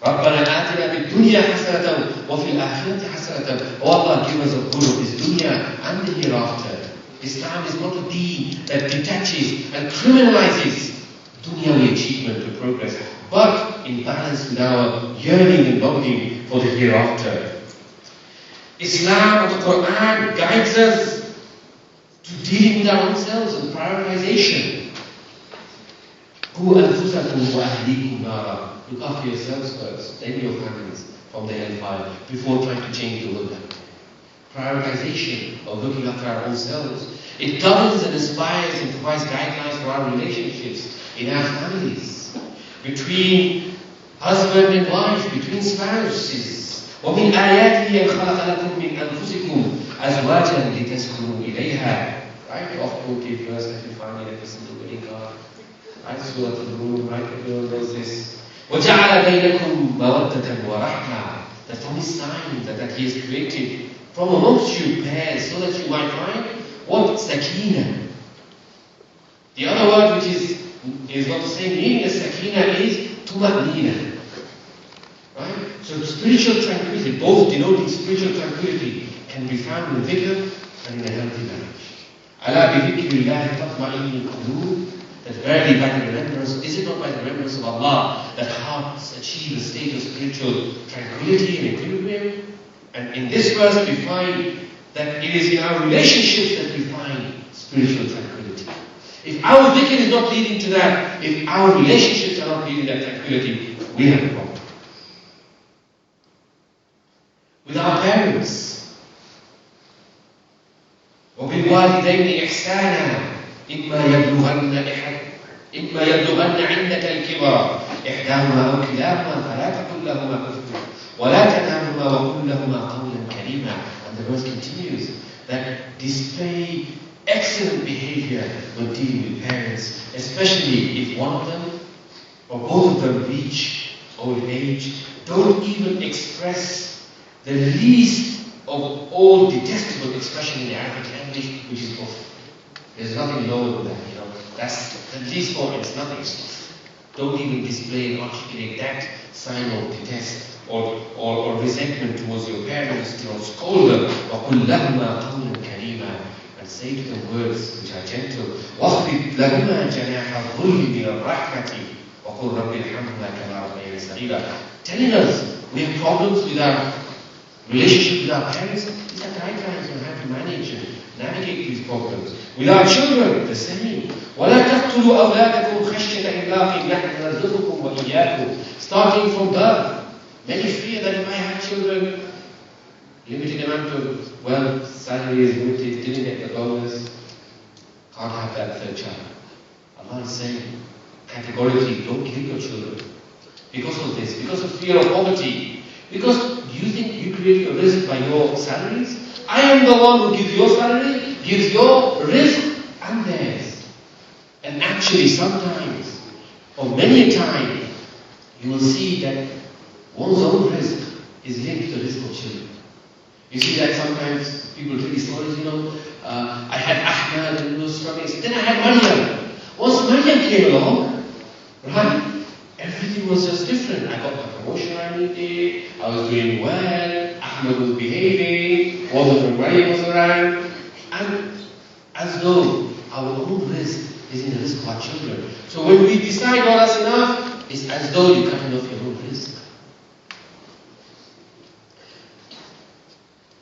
رَبَّنَا آتِنَا فِي الدُّنْيَا حَسَنَةً وَفِي الْآخِرَةِ حَسَنَةً. Oh Allah, give us a good of this dunya and the hereafter. Islam is not a deen that detaches and criminalizes dunyawi achievement or progress, but in balance with our yearning and longing for the hereafter. Islam, the Qur'an, guides us to dealing with our own selves and prioritization. Look after yourselves first, then your families from the hellfire, before trying to change the world. Prioritization of looking after our own selves. It governs and inspires and provides guidelines for our relationships in our families, between husband and wife, between spouses. وَمِنْ آيَاتِهِ أَنْ خَلَقَ لَكُم مِّنْ أَنفُسِكُمْ أَزْوَاجًا لِتَسْكُنُوا إِلَيْهَا. Right? Oft quoted verse that you find in every single wedding card. Right? Surah Al-Rum, right? Everyone knows this. وَجَعَلَ بَيْنَكُمْ مَوَدَّةً وَرَحْمَةً. That from His sign that He has created from amongst you pairs, so that you might find what? Sakina. The other word which is not the same meaning as sakina is tuma'nina. Right? So spiritual tranquility, both denoting spiritual tranquility, can be found in vigor and in a healthy marriage. Ala bi dhikrillahi tatma'innul qulub. That verily by the remembrance, is it not by the remembrance of Allah that hearts achieve a state of spiritual tranquility and equilibrium? And in this verse we find that it is in our relationships that we find spiritual tranquility. If our dhikr is not leading to that, if our relationships are not leading to that tranquility, we have a problem. With our parents, وَبِالْوَالِدَيْنِ إِحْسَانًا إِمَّا يَبْلُغَنَّ عِنْدَكَ الْكِبَرَ إِحْدَاهُمَا أَوْ كِلَاهُمَا فَلَا تَقُلْ لَهُمَا أُفٍّ وَلَا تَنْهَرْهُمَا وَقُلْ لَهُمَا قَوْلًا كَرِيمًا. And the verse continues that display excellent behavior when dealing with parents, especially if one of them or both of them reach old age. Don't even express the least of all detestable expression in Arabic language, which is off. There's nothing lower than that, you know. That's the least form, it's nothing. Don't even display and articulate that sign of detest or resentment towards your parents. You know, scold them. وَقُلْ لَهُمَا قَوْلًا كَرِيمًا. And say to them words which are gentle. وَاخْفِضْ لَهُمَا جَنَاحَ الظُّلِّ مِنَ الرَّحْمَةِ وَقُلْ رَبِّ ارْحَمْهُمَا كَمَا رَبَّيَانِي صَغِيرًا. Telling us we have problems with our relationship with our parents. These are guidelines on how to manage and navigate these problems. With our children, the same. وَلَا تَقْتُلُوا أَوْلَادَكُمْ خَشْيَةَ إِمْلَاقٍ نَحْنُ نَرْزُقُكُمْ وَإِيَّاكُمْ. Starting from birth. Many fear that if I have children, limited amount of wealth, salary is limited, didn't get the bonus, can't have that third child. Allah is saying categorically, don't kill your children. Because of this, because of fear of poverty, because you think you create your rizq by your salaries. I am the one who gives your salary, gives your rizq and theirs. And actually sometimes, or many a time, you will see that one's own rizq is linked to the rizq of children. You see that sometimes people tell these stories, you know, I had Ahmad and those struggling. Then I had Maryam. Once Maryam came along, right, everything was just different. I got the promotion I needed, I was doing well, Ahmad was behaving, wasn't from Maryam was around. And as though our own rizq is in the rizq of our children. So when we decide, oh, that's enough, it's as though you're cutting off your own rizq.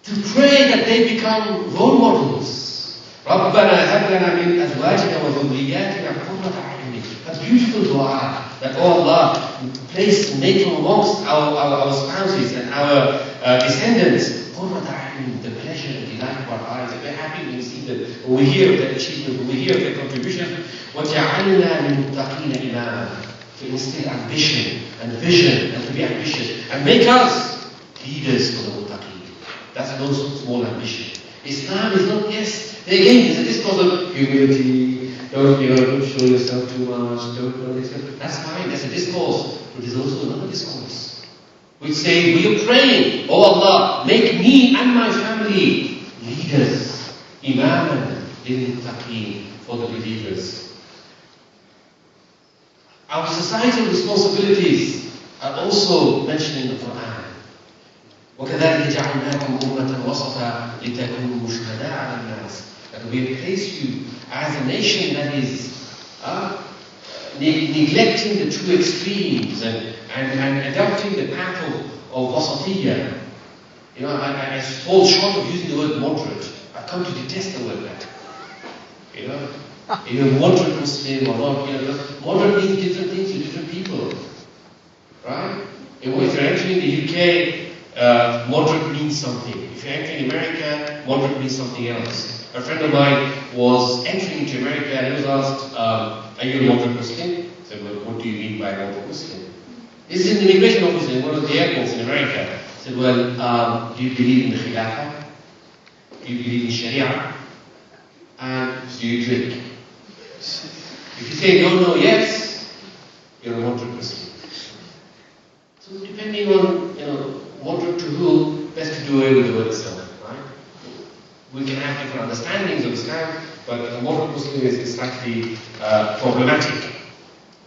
To pray that they become role models. رَبَّنَا هَبْ لَنَا مِنْ أَزْوَاجِنَا وَذُرِّيَّاتِنَا قُرَّةَ أَعْيُنٍ. A beautiful dua that, oh Allah, make from amongst our spouses and our descendants قُرَّةَ أَعْيُنٍ, the pleasure and delight of our eyes. We're happy when we see them, when we hear of their achievement, when we hear of their contribution. وَجَعَلْنَا لِلْمُتَّقِينَ إِمَامًا. To instill ambition and vision and to be ambitious and make us leaders for the muttaqeen. That's no small ambition. Islam is not, yes. Again, there's a discourse of humility, don't show yourself too much, don't accept. That's fine, that's a discourse. But there's also another discourse, which says, we are praying, oh Allah, make me and my family leaders, imaman, lil-muttaqeen, for the believers. Our societal responsibilities are also mentioned in the Qur'an. وَكَذَلِكَ جَعَلْنَاكُمْ أُمَّةً وَسَطًا لِتَكُونُوا شُهَدَاءَ عَلَى النَّاسِ. That we have placed you as a nation that is neglecting the two extremes and adopting the path of wasatiyya. You know, I fall short of using the word moderate. I've come to detest the word that. You know, you're a moderate Muslim or not. You know, moderate means different things to different people. Right? If you're entering the UK, moderate means something. If you're entering America, moderate means something else. A friend of mine was entering into America and he was asked, are you a moderate Muslim? I said, well, what do you mean by moderate Muslim? This is an immigration officer in one of the airports in America. I said, well, do you believe in the Khilafah? Do you believe in Sharia? And do you drink? If you say no, yes, you're a moderate Muslim. So depending on, moderate to who, best to do away with the word itself, right? We can have different understandings of Islam, but a moderate Muslim is slightly problematic.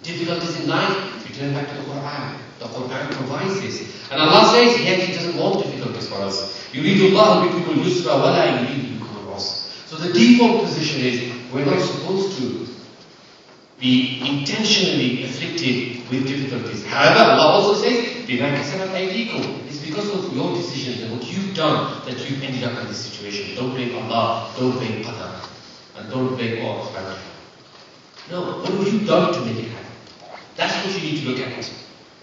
Difficulties in life, you turn back to the Qur'an. The Qur'an provides this. And Allah says, He doesn't want difficulties for us. يُرِيدُ اللَّهُ بِكُمُ الْيُسْرَ وَلَا يُرِيدُ بِكُمُ الْعُسْرَ. So the default position is, we're not supposed to be intentionally afflicted with difficulties. However, Allah also says, بِمَا كَسَبَتْ أَيْدِيكُم. It's because of your decisions and what you've done that you've ended up in this situation. Don't blame Allah, don't blame Qadar, and don't blame Allah. No, what have you done to make it happen? That's what you need to look at.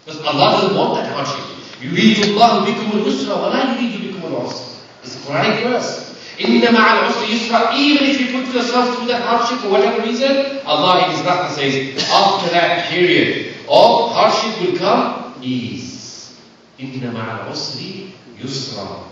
Because Allah doesn't want that hardship. يُرِيدُ اللَّهُ بِكُمُ الْيُسْرَ وَلَا يُرِيدُ بِكُمُ الْعُسْرَ. It's a Quranic verse. إِنَّ مَعَ الْعُسْرِ يُسْرًا. Even if you put yourself through that hardship for whatever reason, Allah in His rahmah says, after that period of hardship will come ease. إِنَّ مَعَ الْعُسْرِ يُسْرًا.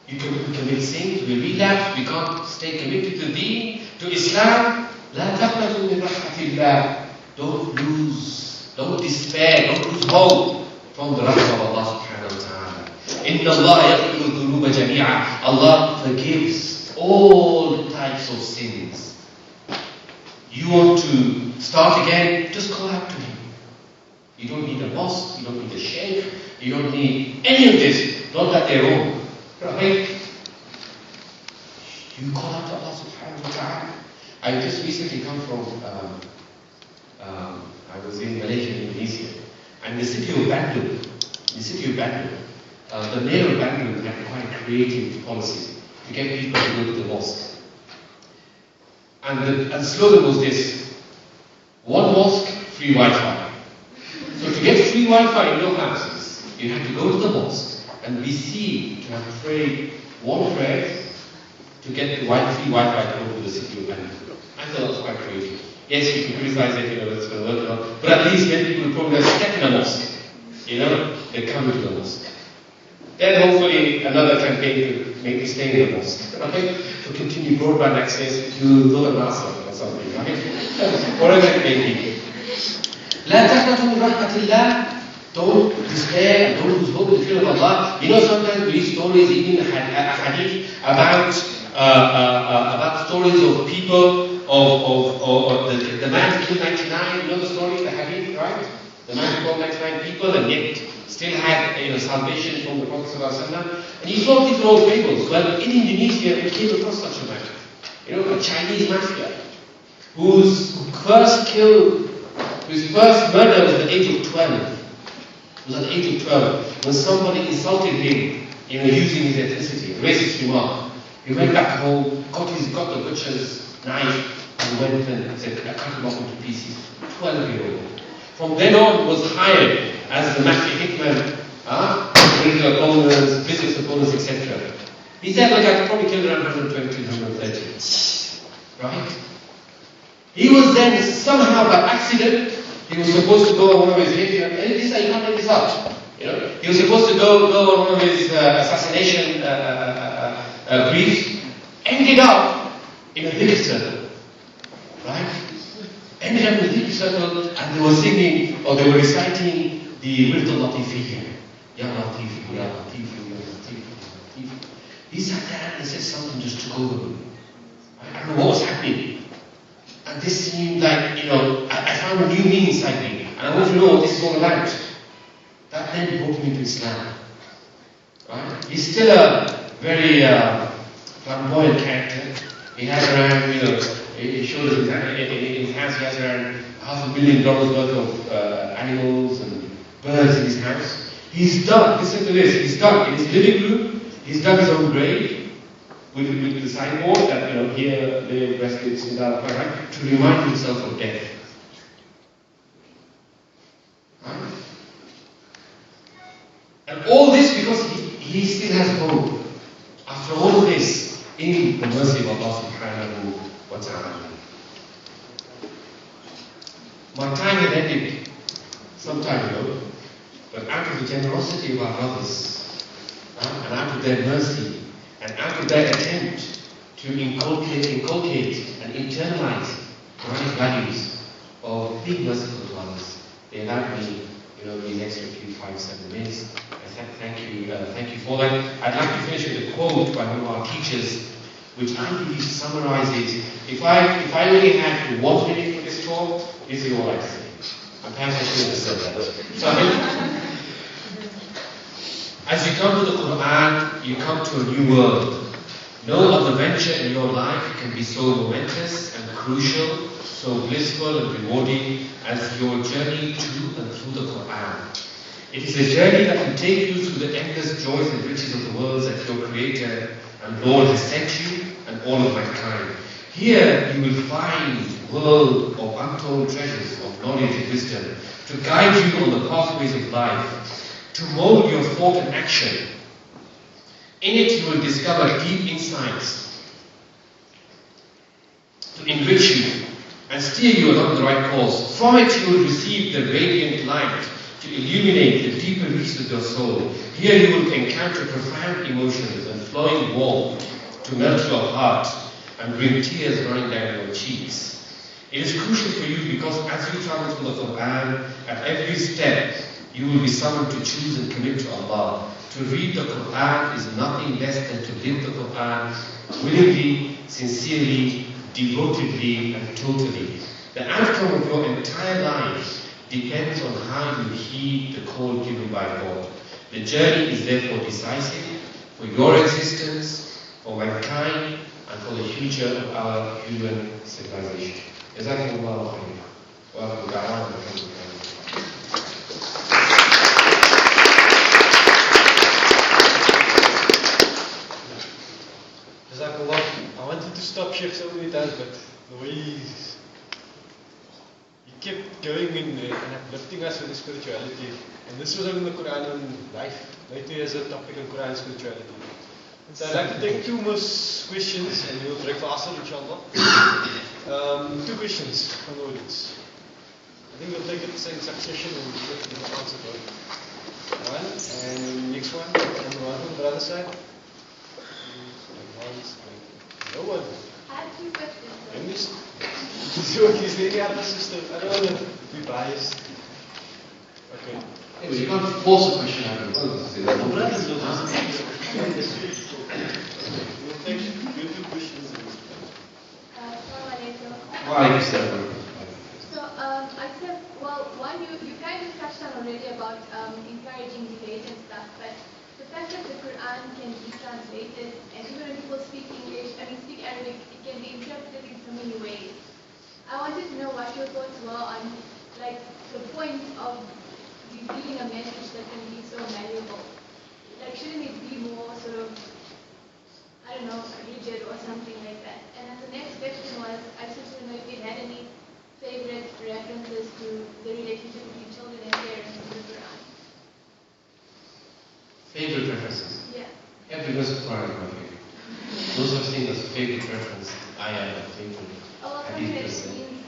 We commit sins, we relapse, we can't stay committed to Deen, to Islam. لَا تَقْنَطُوا مِنْ رَحْمَةِ اللَّهِ. Don't lose, don't despair, don't lose hope from the rahmah of Allah subhanahu wa ta'ala. إِنَّ اللَّهَ يَغْفِرُ الذُّنُوبَ جَمِيعًا. Allah forgives all types of sins. You want to start again, just call out to Him. You don't need a mosque, you don't need a shaykh, you don't need any of this. Not that they're wrong. Right? You call out to Allah subhanahu wa ta'ala. I just recently come from, I was in Malaysia, Indonesia, and the city of Bandung, the mayor of Bandung had quite a creative policy to get people to go to the mosque. And the slogan was this: one mosque, free Wi-Fi. So to get free Wi-Fi in your houses, you have to go to the mosque and be seen to have prayed one prayer to get the free Wi-Fi to go to the city of Bandung. I thought that was quite creative. Yes, you can criticize it, it's going to work or not, but at least then people will probably step in a mosque. They come into the mosque. Then hopefully another campaign to make me stay in the mosque. Okay? To continue broadband access to the Nasr or something, right? Whatever it may be. لا تقنطوا من رحمة الله. Don't despair, don't lose hope in the fear of Allah. Sometimes we read stories, even hadith, about stories of people, of the man who killed 99, the story, the hadith, right? The man who killed 99 people and yet still had salvation from the Prophet ﷺ. And you thought these were all fables. Well, in Indonesia, we came across such a man. A Chinese mafia whose first murder was at the age of 12. It was at the age of 12 when somebody insulted him, using his ethnicity, racist remark. He went back home, got the butcher's knife, and went and said, I cut him off into pieces. 12-year-old. From then on, was hired as the mafia hitman, political opponents, business opponents, etc. He said, look, I could probably kill around 120, 130. Right? He was then somehow by accident, he was supposed to go on one of his you can't make this up. He was supposed to go on one of his assassination briefs, ended up in a dhikr circle. Right? Ended up in a dhikr circle and they were singing or they were reciting the Wirt al-Latifiyya. Ya Latifu, Ya Latifu, Ya Latifu, Ya Latifu. He sat there and said something just took over me. I don't know what was happening. And this seemed like, I found a new meaning inside me. And I want to know what this is all about. That then brought me to Islam. Right? He's still a very flamboyant character. He has around, he shows in his house, he has around $500 million worth of animals and birds in his house. He's dug, listen to this, he's dug in his living room, he's dug his own grave with the signboard that, here they rested Sindar Parak to remind himself of death. Right? And all this because he still has hope. After all of this, in the mercy of Allah subhanahu wa ta'ala. My time had ended some time ago, but out of the generosity of our brothers, and out of their mercy, and out of their attempt to inculcate and internalize the right values of being merciful to others, they allowed me, these extra few 5-7 minutes. Thank you for that. I'd like to finish with a quote by one of our teachers, which I believe summarizes. If I only had 1 minute for this talk, this is all I'd say. And perhaps I shouldn't have said that. So as you come to the Qur'an, you come to a new world. No other venture in your life can be so momentous and crucial, so blissful and rewarding as your journey to and through the Qur'an. It is a journey that will take you through the endless joys and riches of the worlds that your Creator and Lord has sent you and all of mankind. Here you will find a world of untold treasures of knowledge and wisdom to guide you on the pathways of life, to mold your thought and action. In it you will discover deep insights to enrich you and steer you along the right course. From it you will receive the radiant light to illuminate the deeper reaches of your soul. Here you will encounter profound emotions and flowing warmth to melt your heart and bring tears running down your cheeks. It is crucial for you because as you travel through the Qur'an, at every step you will be summoned to choose and commit to Allah. To read the Qur'an is nothing less than to live the Qur'an willingly, sincerely, devotedly and totally. The outcome of your entire life depends on how you heed the call given by God. The journey is therefore decisive for your existence, for mankind, and for the future of our human civilization. Jazakumullahu khairan. Wa akhir da'wana alhamdulillah.
Jazakallah. I wanted to stop Shaykh so many times, but the way he kept going in and uplifting us with his spirituality. And this was in the Quran and life. Later as a topic in Quran and spirituality. So I'd like to take 2 more questions and we'll break for Asr inshallah. 2 questions from the audience. I think we'll take it in succession and we'll get the answer for it. One, and next one, and one from the other side. No one.
I have 2 questions.
English? So he's very other sister. I don't want to be biased. Okay.
Hey, you can't force a question out of brothers.
We'll take 2 questions.
So, I said, well, one, you kind of touched on already about encouraging debate and stuff, but the fact that the Quran can be translated, and even when people speak Arabic, it can be interpreted in so many ways. I wanted to know what your thoughts were on, like, the point of revealing a message that can be so malleable. Like, shouldn't it be more sort of, I don't know, rigid or something like that? And then the next question was, I just wanted to know if you had any favorite references to the relationship between children and parents in the Quran.
Favorite references?
Yeah.
Every verse of Quran is my favorite. No such thing as a favorite reference. I am a favorite.
Oh, well, something that means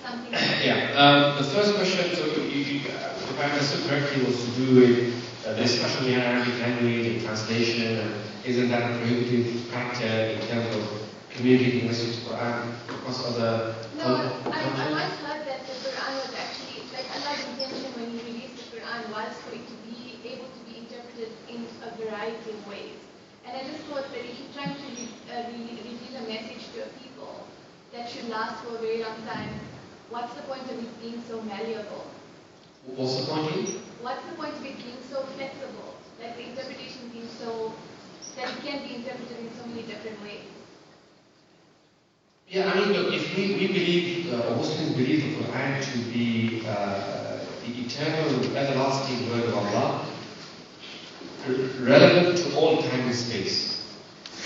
something.
Yeah. The first question, so if I understood correctly, was to do with the discussion in Arabic language and translation, and isn't that a prohibitive factor in terms of communicating message to Quran across other
No, I once heard that the Quran was actually, like Allah's intention when He released the Quran was for it to be able to be interpreted in a variety of ways. And I just thought that if you're trying to reveal a message to a people that should last for a very long time, what's the point of it being so malleable?
What's the point here?
What's the point of it being so flexible? Like the interpretation being so, that it can be interpreted in so many different ways.
Yeah, I mean, look, if we believe, or Muslims believe the Quran to be the eternal, everlasting word of Allah, relevant to all time and space.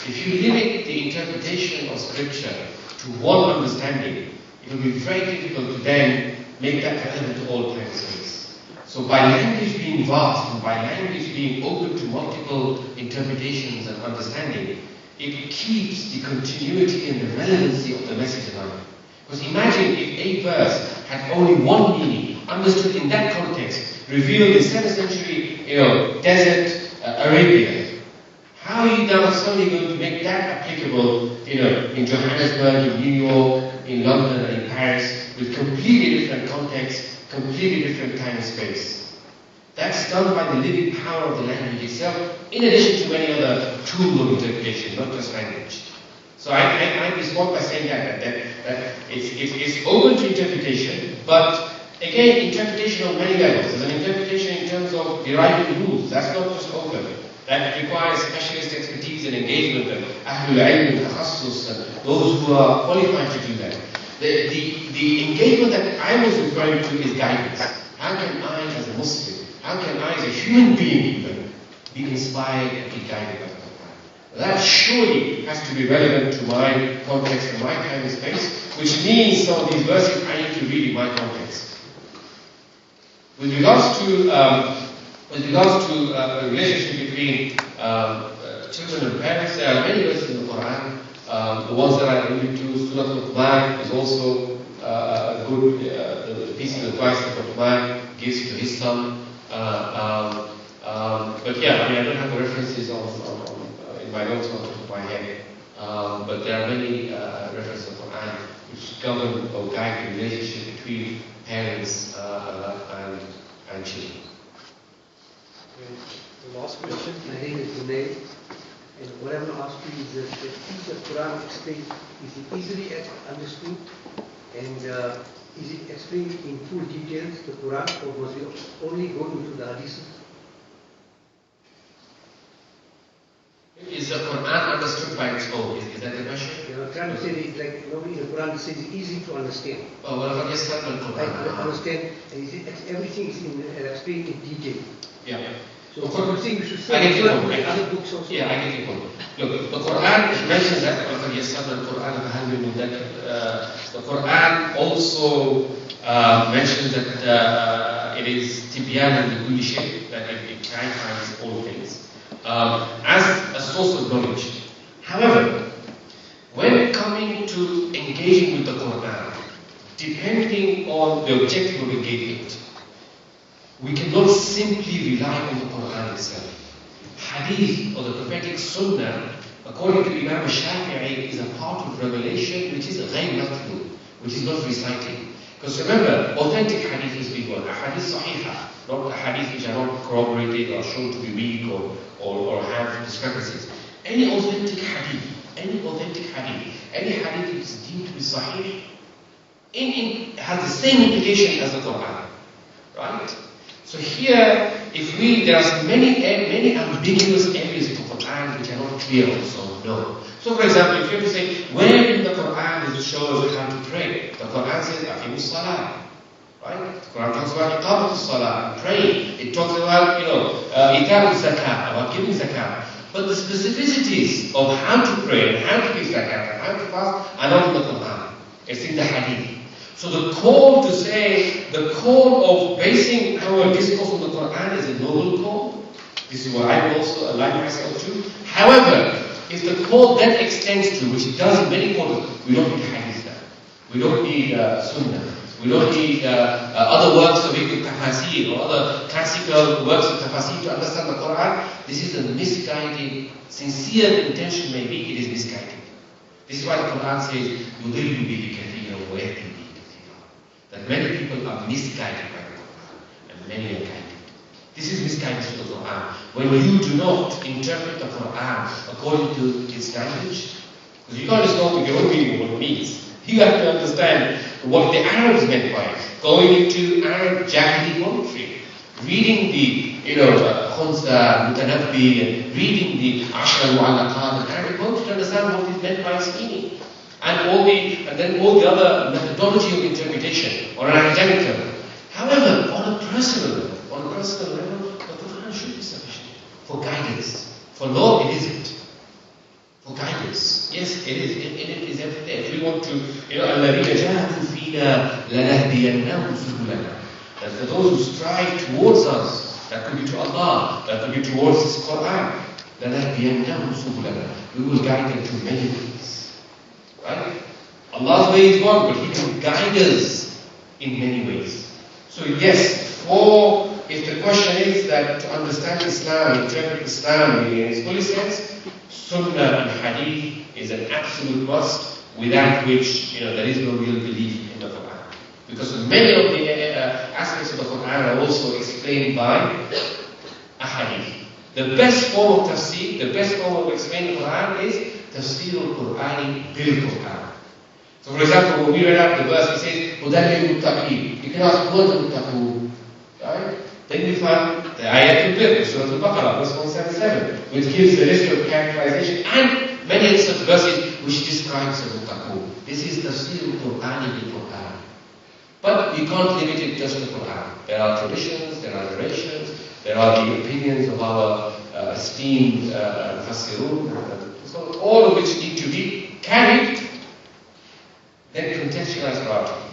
If you limit the interpretation of Scripture to one understanding, it will be very difficult to then make that relevant to all time and space. So by language being vast and by language being open to multiple interpretations and understanding, it keeps the continuity and the relevancy of the message alive. Because imagine if a verse had only one meaning, understood in that context, revealed in 7th century, desert Arabia. How are you now suddenly going to make that applicable, in Johannesburg, in New York, in London, and in Paris, with completely different contexts, completely different time and space? That's done by the living power of the language itself, in addition to many other tools of interpretation, not just language. So I respond by saying that it's open to interpretation, but again, interpretation on many levels. There's an interpretation in terms of deriving rules. That's not just open. That requires specialist expertise and engagement and ahlul ilm and takhassus and those who are qualified to do that. The engagement that I was referring to is guidance. How can I, as a Muslim, how can I, as a human being even, be inspired and be guided by the Quran? That surely has to be relevant to my context and my time and space, which means some of these verses I need to read in my context. With regards to the relationship between children and parents, there are many verses in the Quran. The ones that I alluded to, Surah Al-Quran is also a good piece of advice that Quran gives to his son. But yeah, I don't have the references in my notes on the top of my head. But there are many references in the Quran which govern or guide the relationship between parents and children.
The last question.
My name is Junaid, and what I want to ask you is that the Quran explained, is it easily understood, and is it explained in full details, the Quran, or was it only go into the hadiths?
Is the Quran understood by its own? Is that the question?
I'm trying to say that it's like nobody in the Quran says it's easy to understand.
Oh, well, yes, that's the Quran.
I understand, and everything is explained in detail.
Yeah.
So I'm saying we should
I get your point.
other books also.
Yeah, I get your point. Look, the Quran mentions that the Quran also mentions that it is tibyan and kulli shay, that it clarifies all things as a source of knowledge. However, when coming to engaging with the Quran, depending on the objective of engagement, we cannot simply rely on the Quran itself. Hadith or the prophetic sunnah, according to Imam Shafi'i, is a part of revelation which is ghayr matlu, which is not reciting. Because remember, authentic hadith is big one. A hadith sahihah, not a hadith which are not corroborated or shown to be weak or have discrepancies. Any authentic hadith, any hadith which is deemed to be sahih, has the same implication as the Quran. Right? So here, there are many ambiguous areas of the Quran which are not clear also, no. So for example, if you have to say, where in the Quran does it show us how to pray? The Quran says, Aqimus Salah. Right? The Quran talks about Iqamat Salah, praying. It talks about, Ita'u Zakat, about giving Zakat. But the specificities of how to pray and how to give Zakat and how to fast are not in the Quran. It's in the Hadith. So the call of basing our discourse on the Quran is a noble call. This is what I would also align myself to. However, if the call then extends to, which it does in many quarters, we don't need hadith now. We don't need sunnah. We don't need other works of Ibn Tafasir or other classical works of Tafasir to understand the Quran. This is a misguided, sincere intention maybe, it is misguided. This is why the Quran says, يُضِلُّ بِهِ كَثِيرًا وَيَهْدِي بِهِ كَثِيرًا. That many people are misguided by the Quran and many are guided. This is misguidance to the Quran. When you do not interpret the Quran according to its language, because you can't just go with your own meaning of what it means. You have to understand what the Arabs meant by it. Going into Arab Jahili poetry, reading the, Khunsa, Mutanabbi, and reading the Ashra al-Mu'allaqat and Arabic poetry to understand what is meant by its meaning. And then all the other methodology of interpretation or an academic level. However, on a personal level, the Quran should be sufficient for guidance. For law, it isn't. For guidance. Yes, it is. It is everything. If we want to, الَّذِينَ جَاهَدُوا فِينَا لَنَهْدِيَنَّهُمْ سُبُلَنَا. That for those who strive towards us, that could be to Allah, that could be towards His Quran, لَنَهْدِيَنَّهُمْ سُبُلَنَا. We will guide them to many ways. Right? Allah's way is one, but He can guide us in many ways. So yes, if the question is that to understand Islam, interpret Islam in its full sense, Sunnah and Hadith is an absolute must, without which there is no real belief in the Quran. Because many of the aspects of the Quran are also explained by a Hadith. The best form of tafsir, the best form of explaining the Quran is tafsir al-Qur'ani bil-Quran. So for example, when we read out the verse, it says, هُدًى لِلْمُتَّقِينَ. You can ask, who are the muttaqun? Right? Then we find the ayat al-Birr, Surah Al-Baqarah, verse 177, which gives the list of characterization and many such verses which describes the muttaqun. This is tafsir al-Qur'ani bil-Quran. But we can't limit it just to the Quran. There are traditions, there are narrations, there are the opinions of our esteemed mufassirun, so all of which need to be carried, then contextualized correctly.